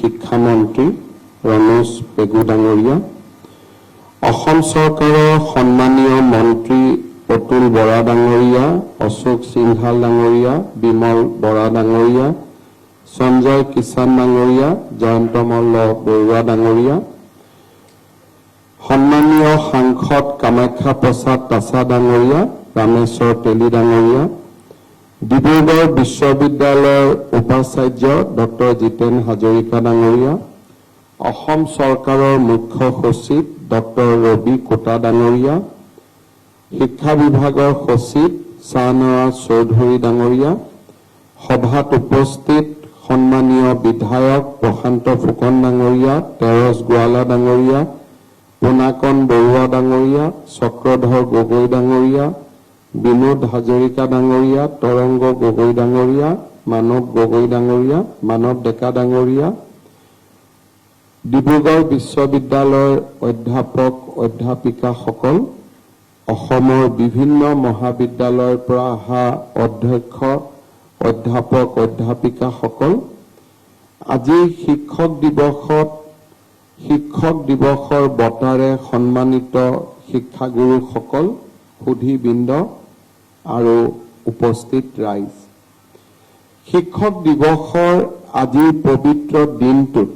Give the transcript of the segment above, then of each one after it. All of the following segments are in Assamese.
শিক্ষামন্ত্ৰী ৰমেশ পেগু ডাঙৰীয়া, অসম চৰকাৰৰ সন্মানীয় মন্ত্ৰী অতুল বৰা ডাঙৰীয়া, অশোক সিংহাল ডাঙৰীয়া, বিমল বৰা ডাঙৰীয়া, সঞ্জয় কিষাণ ডাঙৰীয়া, জয়ন্ত মল্ল বৰুৱা ডাঙৰীয়া, সন্মানীয় সাংসদ কামাখ্যা প্ৰসাদ তাছা ডাঙৰীয়া, ৰামেশ্বৰ তেলী ডাঙৰীয়া, ডিব্ৰুগড় বিশ্ববিদ্যালয়ৰ উপাচাৰ্য ডক্টৰ জিতেন হাজৰিকা ডাঙৰীয়া, অসম চৰকাৰৰ মুখ্য সচিব ডক্টৰ ৰবি কোটা ডাঙৰীয়া, শিক্ষা বিভাগৰ সচিব শাহনৱাজ চৌধুৰী ডাঙৰীয়া, সভাত উপস্থিত সন্মানীয় বিধায়ক প্ৰশান্ত ফুকন ডাঙৰীয়া, তেৰছ গোৱালা ডাঙৰীয়া, পুনাকন বৰুৱা ডাঙৰীয়া, চক্ৰধৰ গগৈ ডাঙৰীয়া, বিনোদ হাজৰিকা ডাঙৰীয়া, তৰংগ গগৈ ডাঙৰীয়া, মানৱ গগৈ ডাঙৰীয়া, মানৱ ডেকা ডাঙৰীয়া, ডিব্ৰুগড় বিশ্ববিদ্যালয়ৰ অধ্যাপক অধ্যাপিকাসকল, অসমৰ বিভিন্ন মহাবিদ্যালয়ৰ পৰা অহা অধ্যক্ষ অধ্যাপক অধ্যাপিকাসকল, আজি শিক্ষক দিৱসৰ বঁটাৰে সন্মানিত শিক্ষাগুৰুসকল, সুধীবৃন্দ আৰু উপস্থিত ৰাইজ। শিক্ষক দিৱসৰ আজিৰ পবিত্ৰ দিনটোত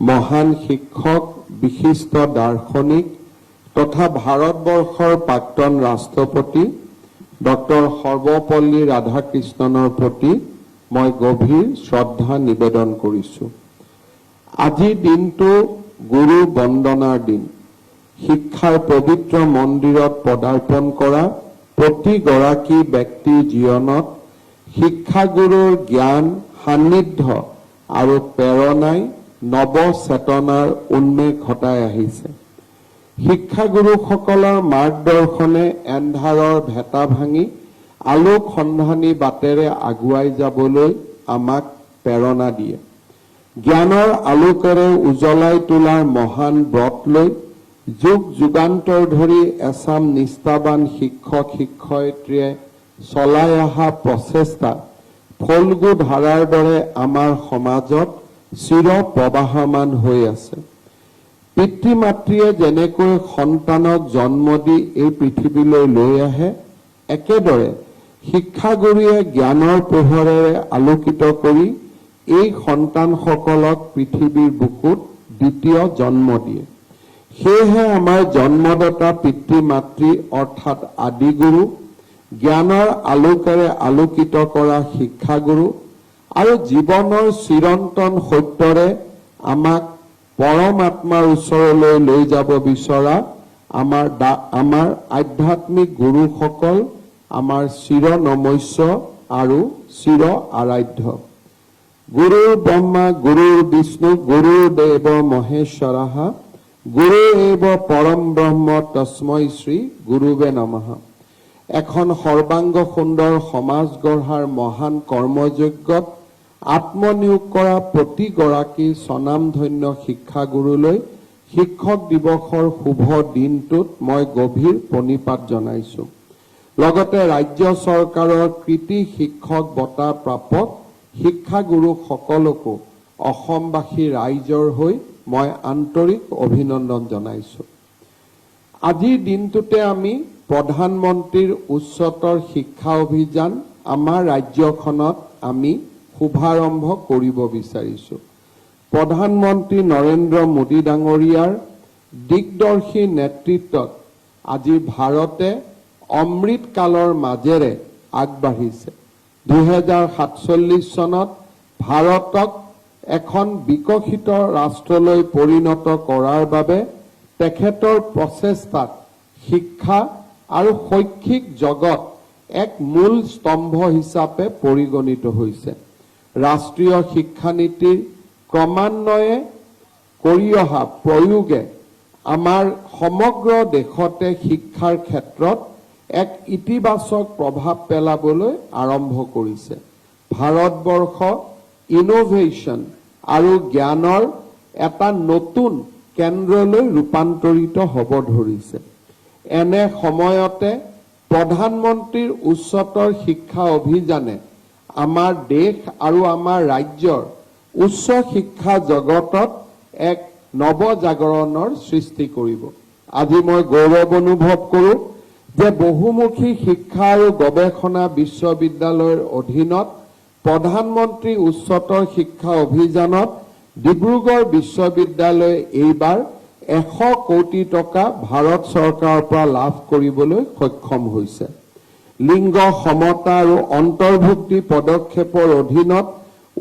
মহান শিক্ষক, বিশিষ্ট দাৰ্শনিক তথা ভাৰতবৰ্ষৰ প্ৰাক্তন ৰাষ্ট্ৰপতি ডক্টৰ সৰ্বপল্লী ৰাধাকৃষ্ণনৰ প্ৰতি মই গভীৰ শ্ৰদ্ধা নিবেদন কৰিছোঁ। আজিৰ দিনটো গুৰু বন্দনাৰ দিন। শিক্ষাৰ পবিত্ৰ মন্দিৰত পদাৰ্পণ কৰা প্ৰতিগৰাকী ব্যক্তিৰ জীৱনত শিক্ষাগুৰুৰ জ্ঞান, সান্নিধ্য আৰু প্ৰেৰণাই নৱ চেতনাৰ উন্মেষ ঘটাই আহিছে। শিক্ষাগুৰুসকলৰ মাৰ্গদৰ্শনে এন্ধাৰৰ ভেটা ভাঙি আলোক সন্ধানী বাটেৰে আগুৱাই যাবলৈ আমাক প্ৰেৰণা দিয়ে। জ্ঞানৰ আলোকেৰে উজ্বলাই তোলাৰ মহান ব্ৰত লৈ যুগ যুগান্তৰ ধৰি এচাম নিষ্ঠাবান শিক্ষক শিক্ষয়িত্ৰীয়ে চলাই অহা প্ৰচেষ্টা ফল্গু ধাৰাৰ দৰে আমাৰ সমাজত চিৰ প্ৰবাহমান হৈ আছে। পিতৃ মাতৃয়ে যেনেকৈ সন্তানক জন্ম দি এই পৃথিৱীলৈ লৈ আহে, একেদৰে শিক্ষাগুৰুৱে জ্ঞানৰ পোহৰেৰে আলোকিত কৰি এই সন্তানসকলক পৃথিৱীৰ বুকুত দ্বিতীয় জন্ম দিয়ে। সেয়েহে আমাৰ জন্মদাতা পিতৃ মাতৃ অৰ্থাৎ আদিগুৰু, জ্ঞানৰ আলোকেৰে আলোকিত কৰা শিক্ষাগুৰু আৰু জীৱনৰ চিৰন্তন সত্যৰে আমাক পৰমাত্মাৰ ওচৰলৈ লৈ যাব বিচৰা আমাৰ আধ্যাত্মিক গুৰুসকল আমাৰ চিৰ নমস্য আৰু চিৰ আৰাধ্য। গুৰুৰ ব্ৰহ্মা গুৰুৰ বিষ্ণু গুৰুৰ্দেৱ মহেশ্বৰঃ গুৰু এব পৰম ব্ৰহ্ম তস্मै শ্ৰী গুৰুবে নমঃ। এখন সৰ্বাংগ সুন্দৰ সমাজ গঢ়াৰ মহান কৰ্মযজ্ঞত আত্মনিয়োগ কৰা প্ৰতিগৰাকী স্বনামধন্য শিক্ষাগুৰুলৈ শিক্ষক দিৱসৰ শুভ দিনটোত মই গভীৰ প্ৰণিপাত জনাইছোঁ। লগতে ৰাজ্য চৰকাৰৰ কৃতি শিক্ষক বঁটা প্ৰাপক শিক্ষাগুৰুসকলকো অসমবাসী ৰাইজৰ হৈ মই আন্তৰিক অভিনন্দন জনাইছোঁ। আজিৰ দিনটোতে আমি প্ৰধানমন্ত্ৰীৰ উচ্চতৰ শিক্ষা অভিযান আমাৰ ৰাজ্যখনত আমি শুভাৰম্ভ কৰিব বিচাৰিছোঁ। প্ৰধানমন্ত্ৰী নৰেন্দ্ৰ মোদী ডাঙৰীয়াৰ দিগদৰ্শী নেতৃত্বত আজি ভাৰতে অমৃত কালৰ মাজেৰে আগবাঢ়িছে। 2047 চনত ভাৰতক এখন বিকশিত ৰাষ্ট্ৰলৈ পৰিণত কৰাৰ বাবে তেখেতৰ প্ৰচেষ্টাত শিক্ষা আৰু শৈক্ষিক জগত এক মূল স্তম্ভ হিচাপে পৰিগণিত হৈছে। ৰাষ্ট্ৰীয় শিক্ষানীতিৰ ক্ৰমান্বয়ে কৰি অহা প্ৰয়োগে আমাৰ সমগ্ৰ দেশতে শিক্ষাৰ ক্ষেত্ৰত এক ইতিবাচক প্ৰভাৱ পেলাবলৈ আৰম্ভ কৰিছে। ভাৰতবৰ্ষ ইনোভেশ্যন আৰু জ্ঞানৰ এটা নতুন কেন্দ্ৰলৈ ৰূপান্তৰিত হ'ব ধৰিছে। এনে সময়তে প্ৰধানমন্ত্ৰীৰ উচ্চতৰ শিক্ষা অভিযানে আমাৰ দেশ আৰু আমাৰ ৰাজ্যৰ উচ্চ শিক্ষা জগতত এক নৱজাগৰণৰ সৃষ্টি কৰিব। আজি মই গৌৰৱ অনুভৱ কৰোঁ যে বহুমুখী শিক্ষা আৰু গৱেষণা বিশ্ববিদ্যালয়ৰ অধীনত প্ৰধানমন্ত্ৰী উচ্চতৰ শিক্ষা অভিযানত ডিব্ৰুগড় বিশ্ববিদ্যালয়ে এইবাৰ 100 কোটি টকা ভাৰত চৰকাৰৰ পৰা লাভ কৰিবলৈ সক্ষম হৈছে। লিংগ সমতা আৰু অন্তৰ্ভুক্তি পদক্ষেপৰ অধীনত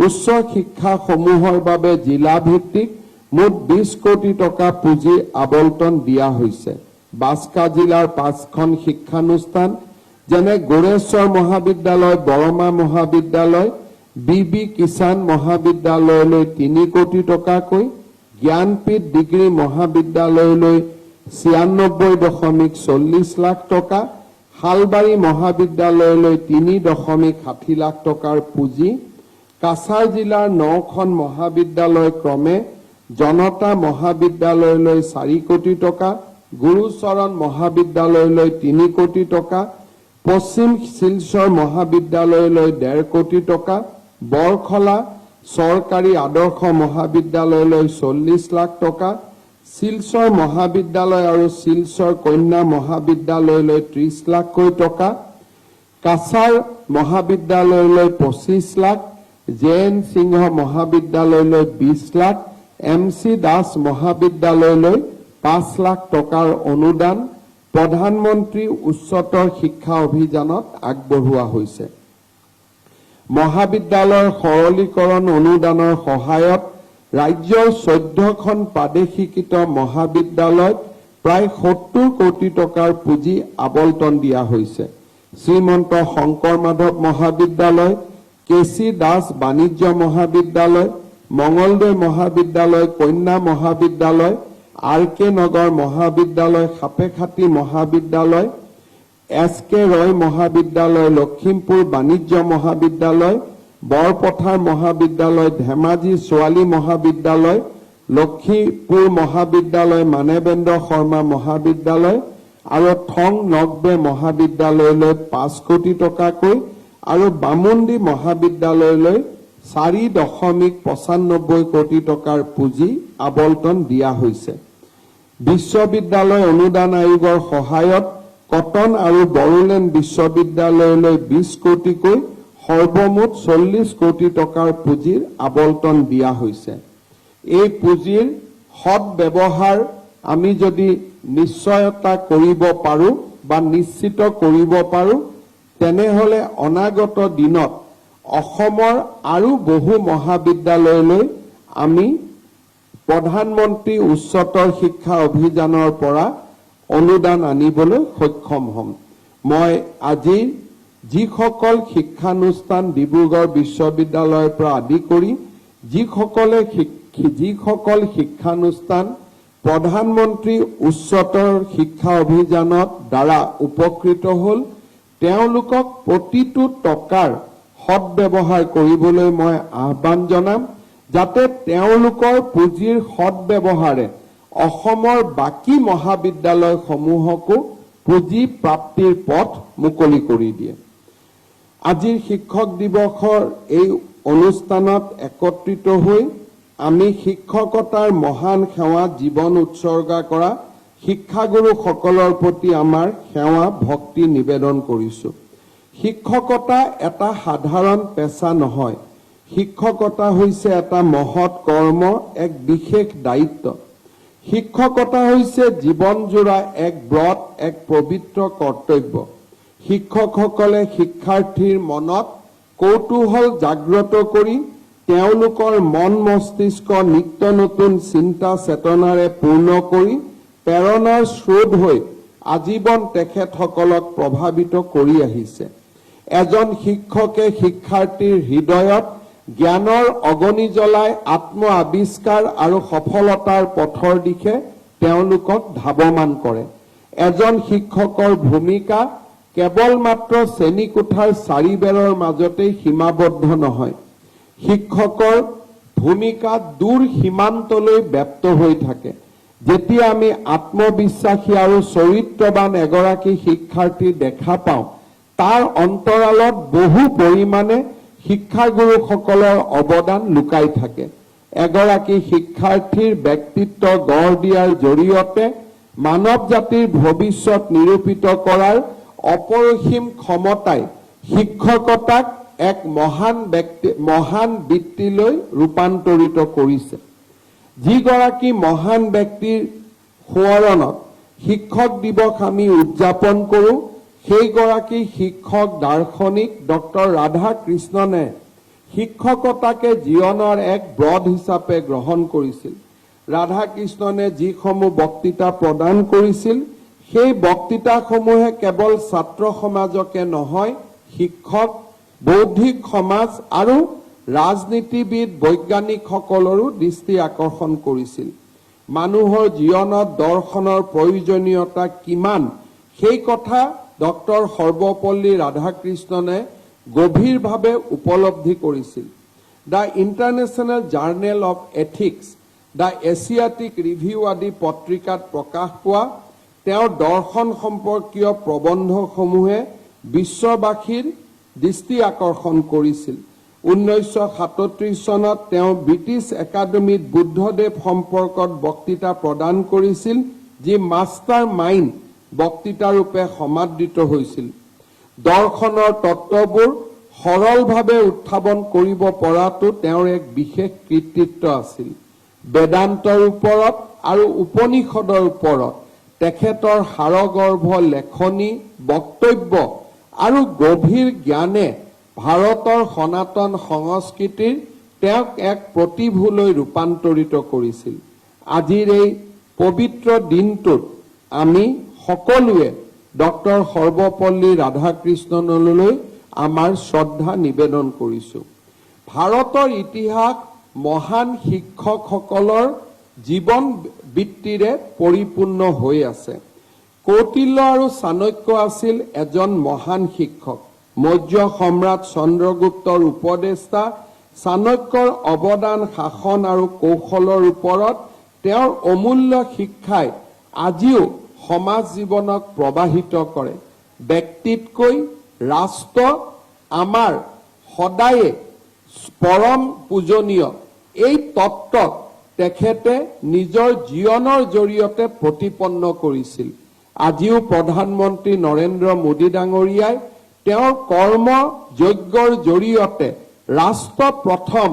উচ্চ শিক্ষাসমূহৰ বাবে জিলা ভিত্তিক মুঠ 20 কোটি টকা পুঁজি আবণ্টন দিয়া হৈছে। বাস্কা জিলাৰ 5খন শিক্ষানুষ্ঠান যেনে গোৰেশ্বৰ মহাবিদ্যালয়, বৰমা মহাবিদ্যালয়, বি কিষাণ মহাবিদ্যালয়লৈ 3 কোটি টকাকৈ, জ্ঞানপীঠ ডিগ্ৰী মহাবিদ্যালয়লৈ 96.40 লাখ টকা, শালবাৰী মহাবিদ্যালয়লৈ 3.60 লাখ টকাৰ পুঁজি, কাছাৰ জিলাৰ 9খন মহাবিদ্যালয় ক্ৰমে জনতা মহাবিদ্যালয়লৈ 4 কোটি টকা, গুৰুচৰণ মহাবিদ্যালয়লৈ 3 কোটি টকা, পশ্চিম শিলচৰ মহাবিদ্যালয়লৈ 1.5 কোটি টকা, বৰখলা চৰকাৰী আদৰ্শ মহাবিদ্যালয়লৈ 40 লাখ টকা, শিলচৰ মহাবিদ্যালয় আৰু শিলচৰ কন্যা মহাবিদ্যালয়লৈ 30 লাখকৈ টকা, কাছাৰ মহাবিদ্যালয়লৈ 25 লাখ, জেএন সিংহ মহাবিদ্যালয়লৈ 20 লাখ, MC দাস মহাবিদ্যালয়লৈ 5 লাখ টকাৰ অনুদান প্ৰধানমন্ত্ৰী উচ্চতৰ শিক্ষা অভিযানত আগবঢ়োৱা হৈছে। মহাবিদ্যালয়ৰ সৰলীকৰণ অনুদানৰ সহায়ত ৰাজ্যৰ 14খন প্ৰাদেশিকৃত মহাবিদ্যালয়ত প্ৰায় 70 কোটি টকাৰ পুঁজি আবণ্টন দিয়া হৈছে। শ্ৰীমন্ত শংকৰ মাধৱ মহাবিদ্যালয়, কেচি দাস বাণিজ্য মহাবিদ্যালয়, মঙলদৈ মহাবিদ্যালয়, কন্যা মহাবিদ্যালয়, RK নগৰ মহাবিদ্যালয়, সাপেখাতী মহাবিদ্যালয়, SK ৰয় মহাবিদ্যালয়, লখিমপুৰ বাণিজ্য মহাবিদ্যালয়, বৰপথাৰ মহাবিদ্যালয়, ধেমাজি ছোৱালী মহাবিদ্যালয়, লক্ষীপুৰ মহাবিদ্যালয়, মানৱেন্দ্ৰ শৰ্মা মহাবিদ্যালয় আৰু থং নগবে মহাবিদ্যালয়লৈ 5 কোটি টকাকৈ আৰু বামুণ্ডী মহাবিদ্যালয়লৈ 4.95 কোটি টকাৰ পুঁজি আবণ্টন দিয়া হৈছে। বিশ্ববিদ্যালয় অনুদান আয়োগৰ সহায়ত কটন আৰু বড়োলেণ্ড বিশ্ববিদ্যালয়লৈ 20 কোটিকৈ সৰ্বমুঠ 40 কোটি টকাৰ পুঁজিৰ আবণ্টন দিয়া হৈছে। এই পুঁজিৰ সৎ ব্যৱহাৰ আমি যদি নিশ্চয়তা কৰিব পাৰো বা নিশ্চিত কৰিব পাৰো তেনেহলে অনাগত দিনত অসমৰ আৰু বহু মহাবিদ্যালয়লৈ আমি প্ৰধানমন্ত্ৰী উচ্চতৰ শিক্ষা অভিযানৰ পৰা অনুদান আনিবলৈ সক্ষম হ'ম। মই আজি যিসকল শিক্ষানুষ্ঠান ডিব্ৰুগড় বিশ্ববিদ্যালয়ৰ পৰা আদি কৰি যিসকল শিক্ষানুষ্ঠান প্ৰধানমন্ত্ৰী উচ্চতৰ শিক্ষা অভিযানৰ দ্বাৰা উপকৃত হ'ল তেওঁলোকক প্ৰতিটো টকাৰ সৎব্যৱহাৰ কৰিবলৈ মই আহ্বান জনাম যাতে তেওঁলোকৰ পুঁজিৰ সৎব্যৱহাৰে অসমৰ বাকী মহাবিদ্যালয়সমূহকো পুঁজি প্ৰাপ্তিৰ পথ মুকলি কৰি দিয়ে। আজিৰ শিক্ষক দিৱসৰ এই অনুষ্ঠানত একত্ৰিত হৈ আমি শিক্ষকতাৰ মহান সেৱা জীৱন উৎসৰ্গা কৰা শিক্ষাগুৰুসকলৰ প্ৰতি আমাৰ সেৱা ভক্তি নিবেদন কৰিছো। শিক্ষকতা এটা সাধাৰণ পেছা নহয়। শিক্ষকতা হৈছে এটা মহৎ কৰ্ম, এক বিশেষ দায়িত্ব। শিক্ষকতা হৈছে জীৱনজোৰা এক ব্ৰত, এক পবিত্ৰ কৰ্তব্য। শিক্ষকসকলে শিক্ষাৰ্থীৰ মনত কৌতূহল জাগ্ৰত কৰি তেওঁলোকৰ মন মস্তিষ্ক নিত্য নতুন চিন্তা চেতনাৰে পূৰ্ণ কৰি প্ৰেৰণাৰ স্ৰোত হৈ আজীৱন তেখেতসকলক প্ৰভাৱিত কৰি আহিছে। এজন শিক্ষকে শিক্ষাৰ্থীৰ হৃদয়ত জ্ঞানৰ অগ্নি জ্বলাই আত্ম আৱিষ্কাৰ আৰু সফলতাৰ পথৰ দিশে তেওঁলোকক ধাৱমান কৰে। এজন শিক্ষকৰ ভূমিকা কেৱল মাত্ৰ শ্ৰেণীকোঠাৰ চাৰিবেৰৰ মাজতেই সীমাবদ্ধ নহয়। শিক্ষকৰ ভূমিকা দূৰ সীমান্তলৈ ব্যাপ্ত হৈ থাকে। যেতিয়া আমি আত্মবিশ্বাসী আৰু চৰিত্ৰবান এগৰাকী শিক্ষাৰ্থী দেখা পাওঁ তাৰ অন্তৰালত বহু পৰিমাণে শিক্ষাগুৰুসকলৰ অৱদান লুকাই থাকে। এগৰাকী শিক্ষাৰ্থীৰ ব্যক্তিত্ব গঢ় দিয়াৰ জৰিয়তে মানৱ জাতিৰ ভৱিষ্যত নিৰূপিত কৰাৰ অপৰিসীম ক্ষমতাই শিক্ষকতাক এক মহান বৃত্তিলৈ ৰূপান্তৰিত কৰিছে। যিগৰাকী মহান ব্যক্তিৰ সোঁৱৰণত শিক্ষক দিৱস আমি উদযাপন কৰোঁ, সেইগৰাকী শিক্ষক দাৰ্শনিক ডক্টৰ ৰাধাকৃষ্ণনে শিক্ষকতাকে জীৱনৰ এক ব্ৰড হিচাপে গ্ৰহণ কৰিছিল। ৰাধাকৃষ্ণনে যিসমূহ বক্তৃতা প্ৰদান কৰিছিল, সেই বক্তৃতাসমূহে কেৱল ছাত্ৰ সমাজকে নহয়, শিক্ষক, বৌদ্ধিক সমাজ আৰু ৰাজনীতিবিদ বৈজ্ঞানিকসকলৰো দৃষ্টি আকৰ্ষণ কৰিছিল। মানুহৰ জীৱনত দৰ্শনৰ প্ৰয়োজনীয়তা কিমান, সেই কথা ডক্টৰ সৰ্বপল্লী ৰাধাকৃষ্ণনে গভীৰভাৱে উপলব্ধি কৰিছিল। The international journal of ethics, the Asiatic review আদি পত্ৰিকাত প্ৰকাশ পোৱা তেওঁৰ দৰ্শন সম্পৰ্কীয় প্ৰবন্ধসমূহে বিশ্ববাসীৰ দৃষ্টি আকৰ্ষণ কৰিছিল। 1937 চনত তেওঁ ব্ৰিটিছ একাডেমীত বুদ্ধদেৱ সম্পৰ্কত বক্তৃতা প্ৰদান কৰিছিল, যি মাষ্টাৰ মাইণ্ড বক্তৃতাৰূপে সমাদৃত হৈছিল। দৰ্শনৰ তত্ত্ববোৰ সৰলভাৱে উত্থাপন কৰিব পৰাটো তেওঁৰ এক বিশেষ কৃতিত্ব আছিল। বেদান্তৰ ওপৰত আৰু উপনিষদৰ ওপৰত তেখেতৰ সাৰগৰ্ভ লেখনি, বক্তব্য আৰু গভীৰ জ্ঞানে ভাৰতৰ সনাতন সংস্কৃতিৰ তেওঁক এক প্ৰতিভূলৈ ৰূপান্তৰিত কৰিছিল। আজিৰ এই পবিত্ৰ দিনটোত আমি সকলোৱে ডক্টৰ সৰ্বপল্লী ৰাধাকৃষ্ণনলৈ আমাৰ শ্ৰদ্ধা নিবেদন কৰিছোঁ। ভাৰতৰ ইতিহাস মহান শিক্ষকসকলৰ জীৱন বৃত্তিৰে পৰিপূৰ্ণ হৈ আছে। কৌটিল্য আৰু চাণক্য আছিল এজন মহান শিক্ষক। মৌৰ্য সম্ৰাট চন্দ্ৰগুপ্তৰ উপদেষ্টা চাণক্যৰ অৱদান শাসন আৰু কৌশলৰ ওপৰত তেওঁৰ অমূল্য শিক্ষাই আজিও সমাজ জীৱনক প্ৰবাহিত কৰে। ব্যক্তিতকৈ ৰাষ্ট্ৰ আমাৰ সদায়ে পৰম পূজনীয়, এই তত্ত্বক তেখেতে নিজৰ জীৱনৰ জৰিয়তে প্ৰতিপন্ন কৰিছিল। আজিও প্ৰধানমন্ত্ৰী নৰেন্দ্ৰ মোদী ডাঙৰীয়াই তেওঁৰ কৰ্ম যজ্ঞৰ জৰিয়তে ৰাষ্ট্ৰ প্ৰথম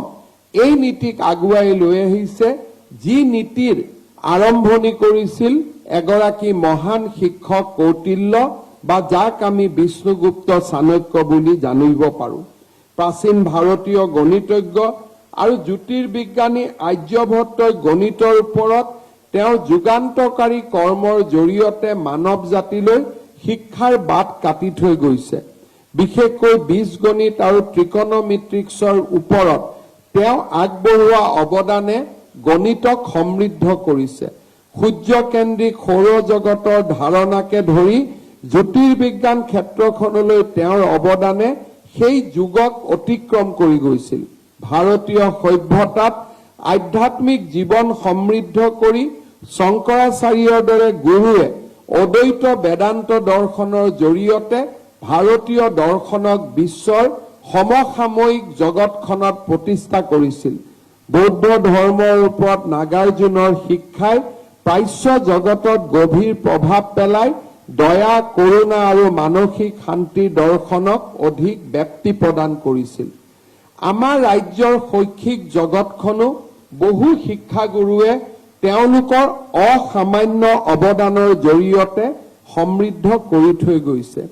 এই নীতিক আগুৱাই লৈ আহিছে, যি নীতিৰ আৰম্ভণি কৰিছিল এগৰাকী মহান শিক্ষক কৌটিল্য, বা যাক আমি বিষ্ণুগুপ্ত চাণক্য বুলি জানিব পাৰোঁ। প্ৰাচীন ভাৰতীয় গণিতজ্ঞ আৰু জ্যোতিৰ্বিজ্ঞানী আৰ্যভট্টই গণিতৰ ওপৰত তেওঁৰ যুগান্তকাৰী কৰ্মৰ জৰিয়তে মানৱ জাতিলৈ শিক্ষাৰ বাট কাটি থৈ গৈছে। বিশেষকৈ বীজগণিত আৰু ত্ৰিকোণমিত্ৰিক্সৰ ওপৰত তেওঁ আগবঢ়োৱা অৱদানে গণিতক সমৃদ্ধ কৰিছে। সূৰ্যকেন্দ্ৰিক সৌৰজগতৰ ধাৰণাকে ধৰি জ্যোতিৰ্বিজ্ঞান ক্ষেত্ৰখনলৈ তেওঁৰ অৱদানে সেই যুগক অতিক্ৰম কৰি গৈছিল। ভাৰতীয় সভ্যতাত আধ্যাত্মিক জীৱন সমৃদ্ধ কৰি শংকৰাচাৰ্যৰ দৰে গুৰুৱে অদ্বৈত বেদান্ত দৰ্শনৰ জৰিয়তে ভাৰতীয় দৰ্শনক বিশ্বৰ সমসাময়িক জগতখনত প্ৰতিষ্ঠা কৰিছিল। বৌদ্ধ ধৰ্মৰ ওপৰত নাগাৰ্জুনৰ শিক্ষাই প্ৰাচ্য জগতত গভীৰ প্ৰভাৱ পেলাই দয়া, কৰুণা আৰু মানসিক শান্তিৰ দৰ্শনক অধিক ব্যাপ্তি প্ৰদান কৰিছিল। আমাৰ ৰাজ্যৰ শৈক্ষিক জগতখনো বহু শিক্ষাগুৰুৱে তেওঁলোকৰ অসামান্য অৱদানৰ জৰিয়তে সমৃদ্ধ কৰি থৈ গৈছে।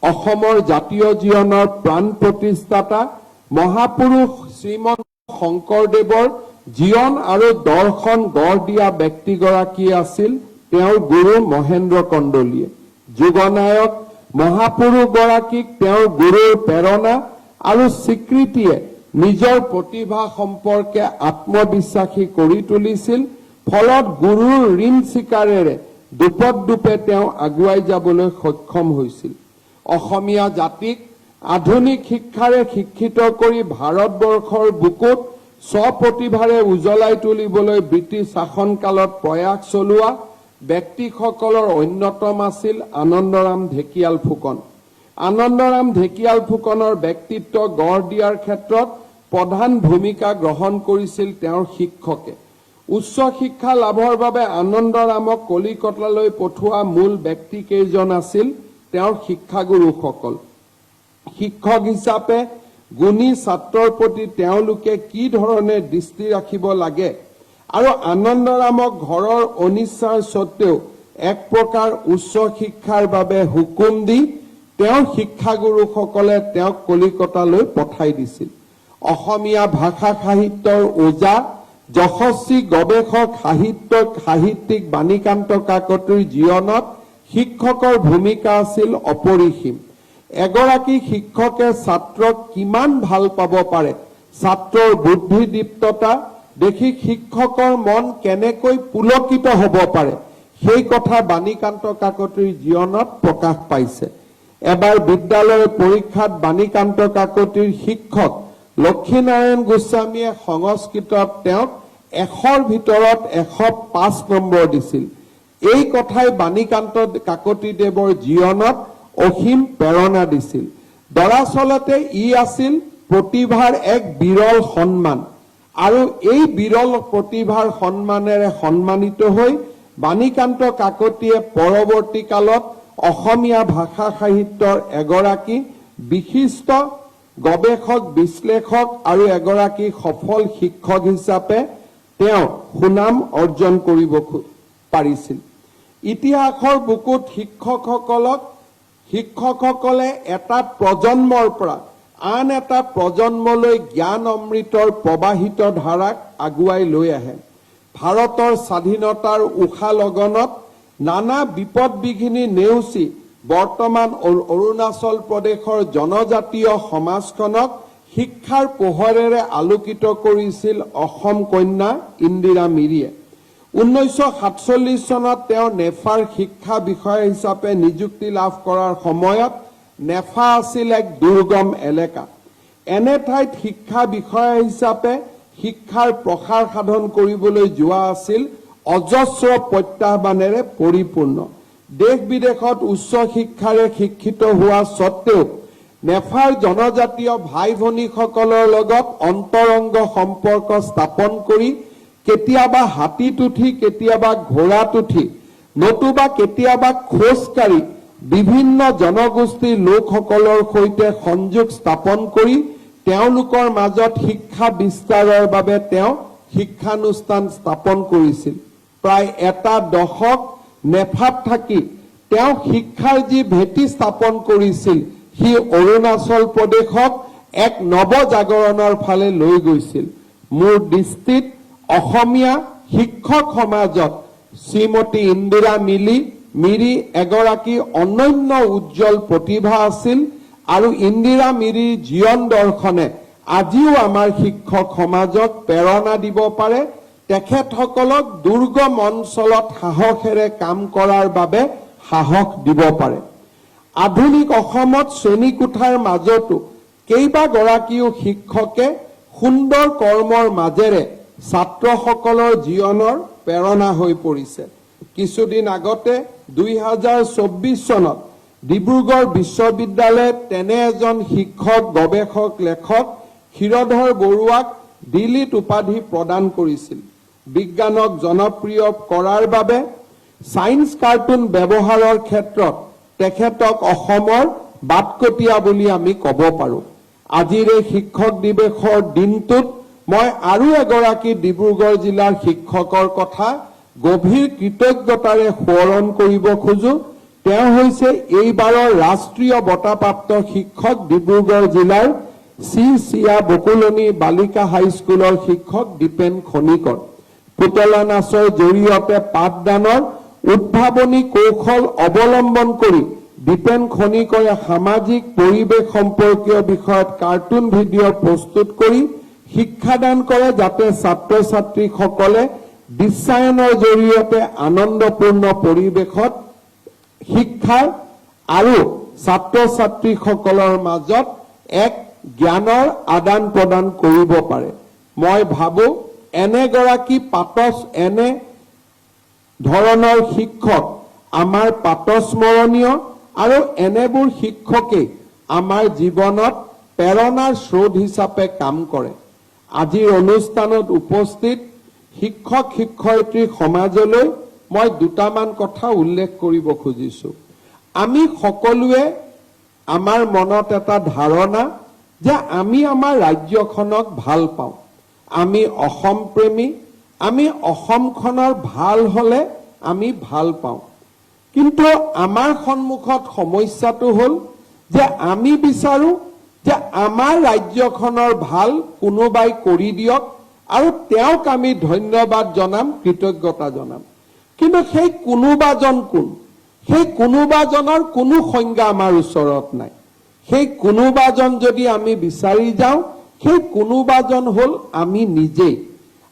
অসমৰ জাতীয় জীৱনৰ প্ৰাণ প্ৰতিষ্ঠাতা মহাপুৰুষ শ্ৰীমন্ত শংকৰদেৱৰ জীৱন আৰু দৰ্শন গঢ় দিয়া ব্যক্তিগৰাকী আছিল তেওঁৰ গুৰু মহেন্দ্ৰ কন্দলীয়ে। যুগনায়ক মহাপুৰুষগৰাকীক তেওঁৰ গুৰুৰ প্ৰেৰণা আৰু স্বীকৃতিয়ে নিজৰ প্ৰতিভা সম্পৰ্কে আত্মবিশ্বাসী কৰি তুলিছিল। ফলত গুৰুৰ ঋণ স্বীকাৰেৰে দুপদূপে তেওঁ আগুৱাই যাবলৈ সক্ষম হৈছিল। অসমীয়া জাতিক আধুনিক শিক্ষাৰে শিক্ষিত কৰি ভাৰতবৰ্ষৰ বুকুত স্বপ্ৰতিভাৰে উজ্বলাই তুলিবলৈ ব্ৰিটিছ শাসনকালত প্ৰয়াস চলোৱা ব্যক্তিসকলৰ অন্যতম আছিল আনন্দৰাম ঢেকিয়াল ফুকন। আনন্দৰাম ঢেকিয়াল ফুকনৰ ব্যক্তিত্ব গঢ় দিয়াৰ ক্ষেত্ৰত প্ৰধান ভূমিকা গ্ৰহণ কৰিছিল তেওঁৰ শিক্ষকে। উচ্চ শিক্ষা লাভৰ বাবে আনন্দৰামক কলিকতালৈ পঠোৱা মূল ব্যক্তিকেইজন আছিল তেওঁৰ শিক্ষাগুৰুসকল। শিক্ষক হিচাপে গুণী ছাত্ৰৰ প্ৰতি তেওঁলোকে কি ধৰণে দৃষ্টি ৰাখিব লাগে আৰু আনন্দৰামক ঘৰৰ অনিচ্ছাৰ স্বত্বেও এক প্ৰকাৰ উচ্চ শিক্ষাৰ বাবে হুকুম দি তেওঁৰ শিক্ষাগুৰুসকলে তেওঁক কলিকতালৈ পঠাই দিছিল। অসমীয়া ভাষা সাহিত্যৰ ওজা যশস্বী গৱেষক সাহিত্যিক বাণীকান্ত কাকতিৰ জীৱনত শিক্ষকৰ ভূমিকা আছিল অপৰিসীম। এগৰাকী শিক্ষকে ছাত্ৰক কিমান ভাল পাব পাৰে, ছাত্ৰৰ বুদ্ধিদীপ্ততা দেখি শিক্ষকৰ মন কেনেকৈ পুলকিত হ'ব পাৰে, সেই কথা বাণীকান্ত কাকতিৰ জীৱনত প্ৰকাশ পাইছে। এবাৰ বিদ্যালয়ৰ পৰীক্ষাত বাণীকান্ত কাকতিৰ শিক্ষক লক্ষীনাৰায়ণ গোস্বামীয়ে সংস্কৃতত তেওঁক 100ৰ ভিতৰত 105 নম্বৰ দিছিল। এই কথাই বাণীকান্ত কাকতিদেৱৰ জীৱনত অসীম প্ৰেৰণা দিছিল। দৰাচলতে ই আছিল প্ৰতিভাৰ এক বিৰল সন্মান আৰু এই বিৰল প্ৰতিভাৰ সন্মানেৰে সন্মানিত হৈ বাণীকান্ত কাকতিয়ে পৰৱৰ্তী কালত অসমীয়া ভাষা সাহিত্যৰ এগৰাকী বিশিষ্ট গৱেষক বিশ্লেষক আৰু এগৰাকী সফল শিক্ষক হিচাপে তেওঁ সুনাম অৰ্জন কৰিব পাৰিছিল। ইতিহাসৰ বুকুত শিক্ষকসকলে এটা প্ৰজন্মৰ পৰা আন এটা প্ৰজন্মলৈ জ্ঞান অমৃতৰ প্ৰবাহিত ধাৰাক আগুৱাই লৈ আহে। ভাৰতৰ স্বাধীনতাৰ উষা লগনত নানা বিপদ বিঘিনি নেওচি বৰ্তমান অৰুণাচল প্ৰদেশৰ জনজাতীয় সমাজখনক শিক্ষাৰ পোহৰেৰে আলোকিত কৰিছিল অসম কন্যা ইন্দিৰা মিৰিয়ে। 1947 চনত তেওঁ নেফাৰ শিক্ষা বিষয়া হিচাপে নিযুক্তি লাভ কৰাৰ সময়ত নেফা আছিল এক দুৰ্গম এলেকা। এনে ঠাইত শিক্ষা বিষয়া হিচাপে শিক্ষাৰ প্ৰসাৰ সাধন কৰিবলৈ যোৱা আছিল অজস্ৰ প্ৰত্যাহ্বানেৰে পৰিপূৰ্ণ। দেশ বিদেশত উচ্চ শিক্ষাৰে শিক্ষিত হোৱা স্বত্তেও নেফাৰ জনজাতীয় ভাই ভনীসকলৰ লগত অন্তৰংগ সম্পৰ্ক স্থাপন কৰি কেতিয়াবা হাতীত উঠি, কেতিয়াবা ঘোঁৰাত উঠি, নতুবা কেতিয়াবা খোজকাঢ়ি বিভিন্ন জনগোষ্ঠীৰ লোকসকলৰ সৈতে সংযোগ স্থাপন কৰি তেওঁলোকৰ মাজত শিক্ষা বিস্তাৰৰ বাবে তেওঁ শিক্ষানুষ্ঠান স্থাপন কৰিছিল। প্ৰায় এটা দশক নেফাত থাকি তেওঁ শিক্ষাৰ যি ভেটি স্থাপন কৰিছিল সি অৰুণাচল প্ৰদেশক এক নৱজাগৰণৰ ফালে লৈ গৈছিল। মোৰ দৃষ্টিত অসমীয়া শিক্ষক সমাজত শ্ৰীমতী ইন্দিৰা মিৰি এগৰাকী অনন্য উজ্জ্বল প্ৰতিভা আছিল আৰু ইন্দিৰা মিৰিৰ জীৱন দৰ্শনে আজিও আমাৰ শিক্ষক সমাজক প্ৰেৰণা দিব পাৰে। তেখেতসকলক দুৰ্গম অঞ্চলত সাহসেৰে কাম কৰাৰ বাবে সাহস দিব পাৰে। আধুনিক অসমত শ্ৰেণীকোঠাৰ মাজতো কেইবাগৰাকীও শিক্ষকে সুন্দৰ কৰ্মৰ মাজেৰে ছাত্ৰসকলৰ জীৱনৰ প্ৰেৰণা হৈ পৰিছে। কিছুদিন আগতে 2024 চনত ডিব্ৰুগড় বিশ্ববিদ্যালয়ত তেনে এজন শিক্ষক গৱেষক লেখক ক্ষীৰধৰ বৰুৱাক ডিলিট উপাধি প্ৰদান কৰিছিল। বিজ্ঞানক জনপ্ৰিয় কৰাৰ বাবে সায়েন্স কাৰ্টুন ব্যৱহাৰৰ ক্ষেত্ৰত তেখেতক অসমৰ বাটকটীয়া বুলি আমি ক'ব পাৰোঁ। আজিৰ এই শিক্ষক দিৱসৰ দিনটোত মই আৰু এগৰাকী ডিব্ৰুগড় জিলাৰ শিক্ষকৰ কথা গভীৰ কৃতজ্ঞতাৰে সোঁৱৰণ কৰিব খোজো। তেওঁ হৈছে এইবাৰৰ ৰাষ্ট্ৰীয় বঁটাপ্ৰাপ্ত শিক্ষক ডিব্ৰুগড় জিলাৰ চিয়া বকুলনি বালিকা হাইস্কুলৰ শিক্ষক দীপেন খনিকৰ। পুতলা নাচৰ জৰিয়তে পাঠদানৰ উদ্ভাৱনী কৌশল অৱলম্বন কৰি দীপেন খনিকৰে সামাজিক পৰিৱেশ সম্পৰ্কীয় বিষয়ত কাৰ্টুন ভিডিঅ' প্ৰস্তুত কৰি শিক্ষাদান কৰে, যাতে ছাত্ৰ ছাত্ৰীসকলে বিশ্বায়নৰ জৰিয়তে আনন্দপূৰ্ণ পৰিৱেশত শিক্ষা আৰু ছাত্ৰ ছাত্ৰীসকলৰ মাজত এক জ্ঞানৰ আদান প্ৰদান কৰিব পাৰে। মই ভাবো এনে ধৰণৰ শিক্ষক আমাৰ পাতস্মৰণীয় আৰু এনেবোৰ শিক্ষকেই আমাৰ জীৱনত প্ৰেৰণাৰ স্ৰোত হিচাপে কাম কৰে। আজিৰ অনুষ্ঠানত উপস্থিত শিক্ষক শিক্ষয়িত্ৰী সমাজলৈ মই দুটামান কথা উল্লেখ কৰিব খুজিছো। আমি সকলোৱে আমাৰ মনত এটা ধাৰণা যে আমি আমাৰ ৰাজ্যখনক ভাল পাওঁ, আমি অসম প্ৰেমী, আমি অসমখনৰ ভাল হলে আমি ভাল পাওঁ। কিন্তু আমাৰ সন্মুখত সমস্যাটো হ'ল যে আমি বিচাৰো যে আমাৰ ৰাজ্যখনৰ ভাল কোনোবাই কৰি দিয়ক আৰু তেওঁক আমি ধন্যবাদ জনাম, কৃতজ্ঞতা জনাম। কিন্তু সেই কোনোবাজন কোন? সেই কোনোবাজনৰ কোনো সংজ্ঞা আমাৰ ওচৰত নাই। সেই কোনোবাজন যদি আমি বিচাৰি যাওঁ, সেই কোনোবাজন হ'ল আমি নিজেই।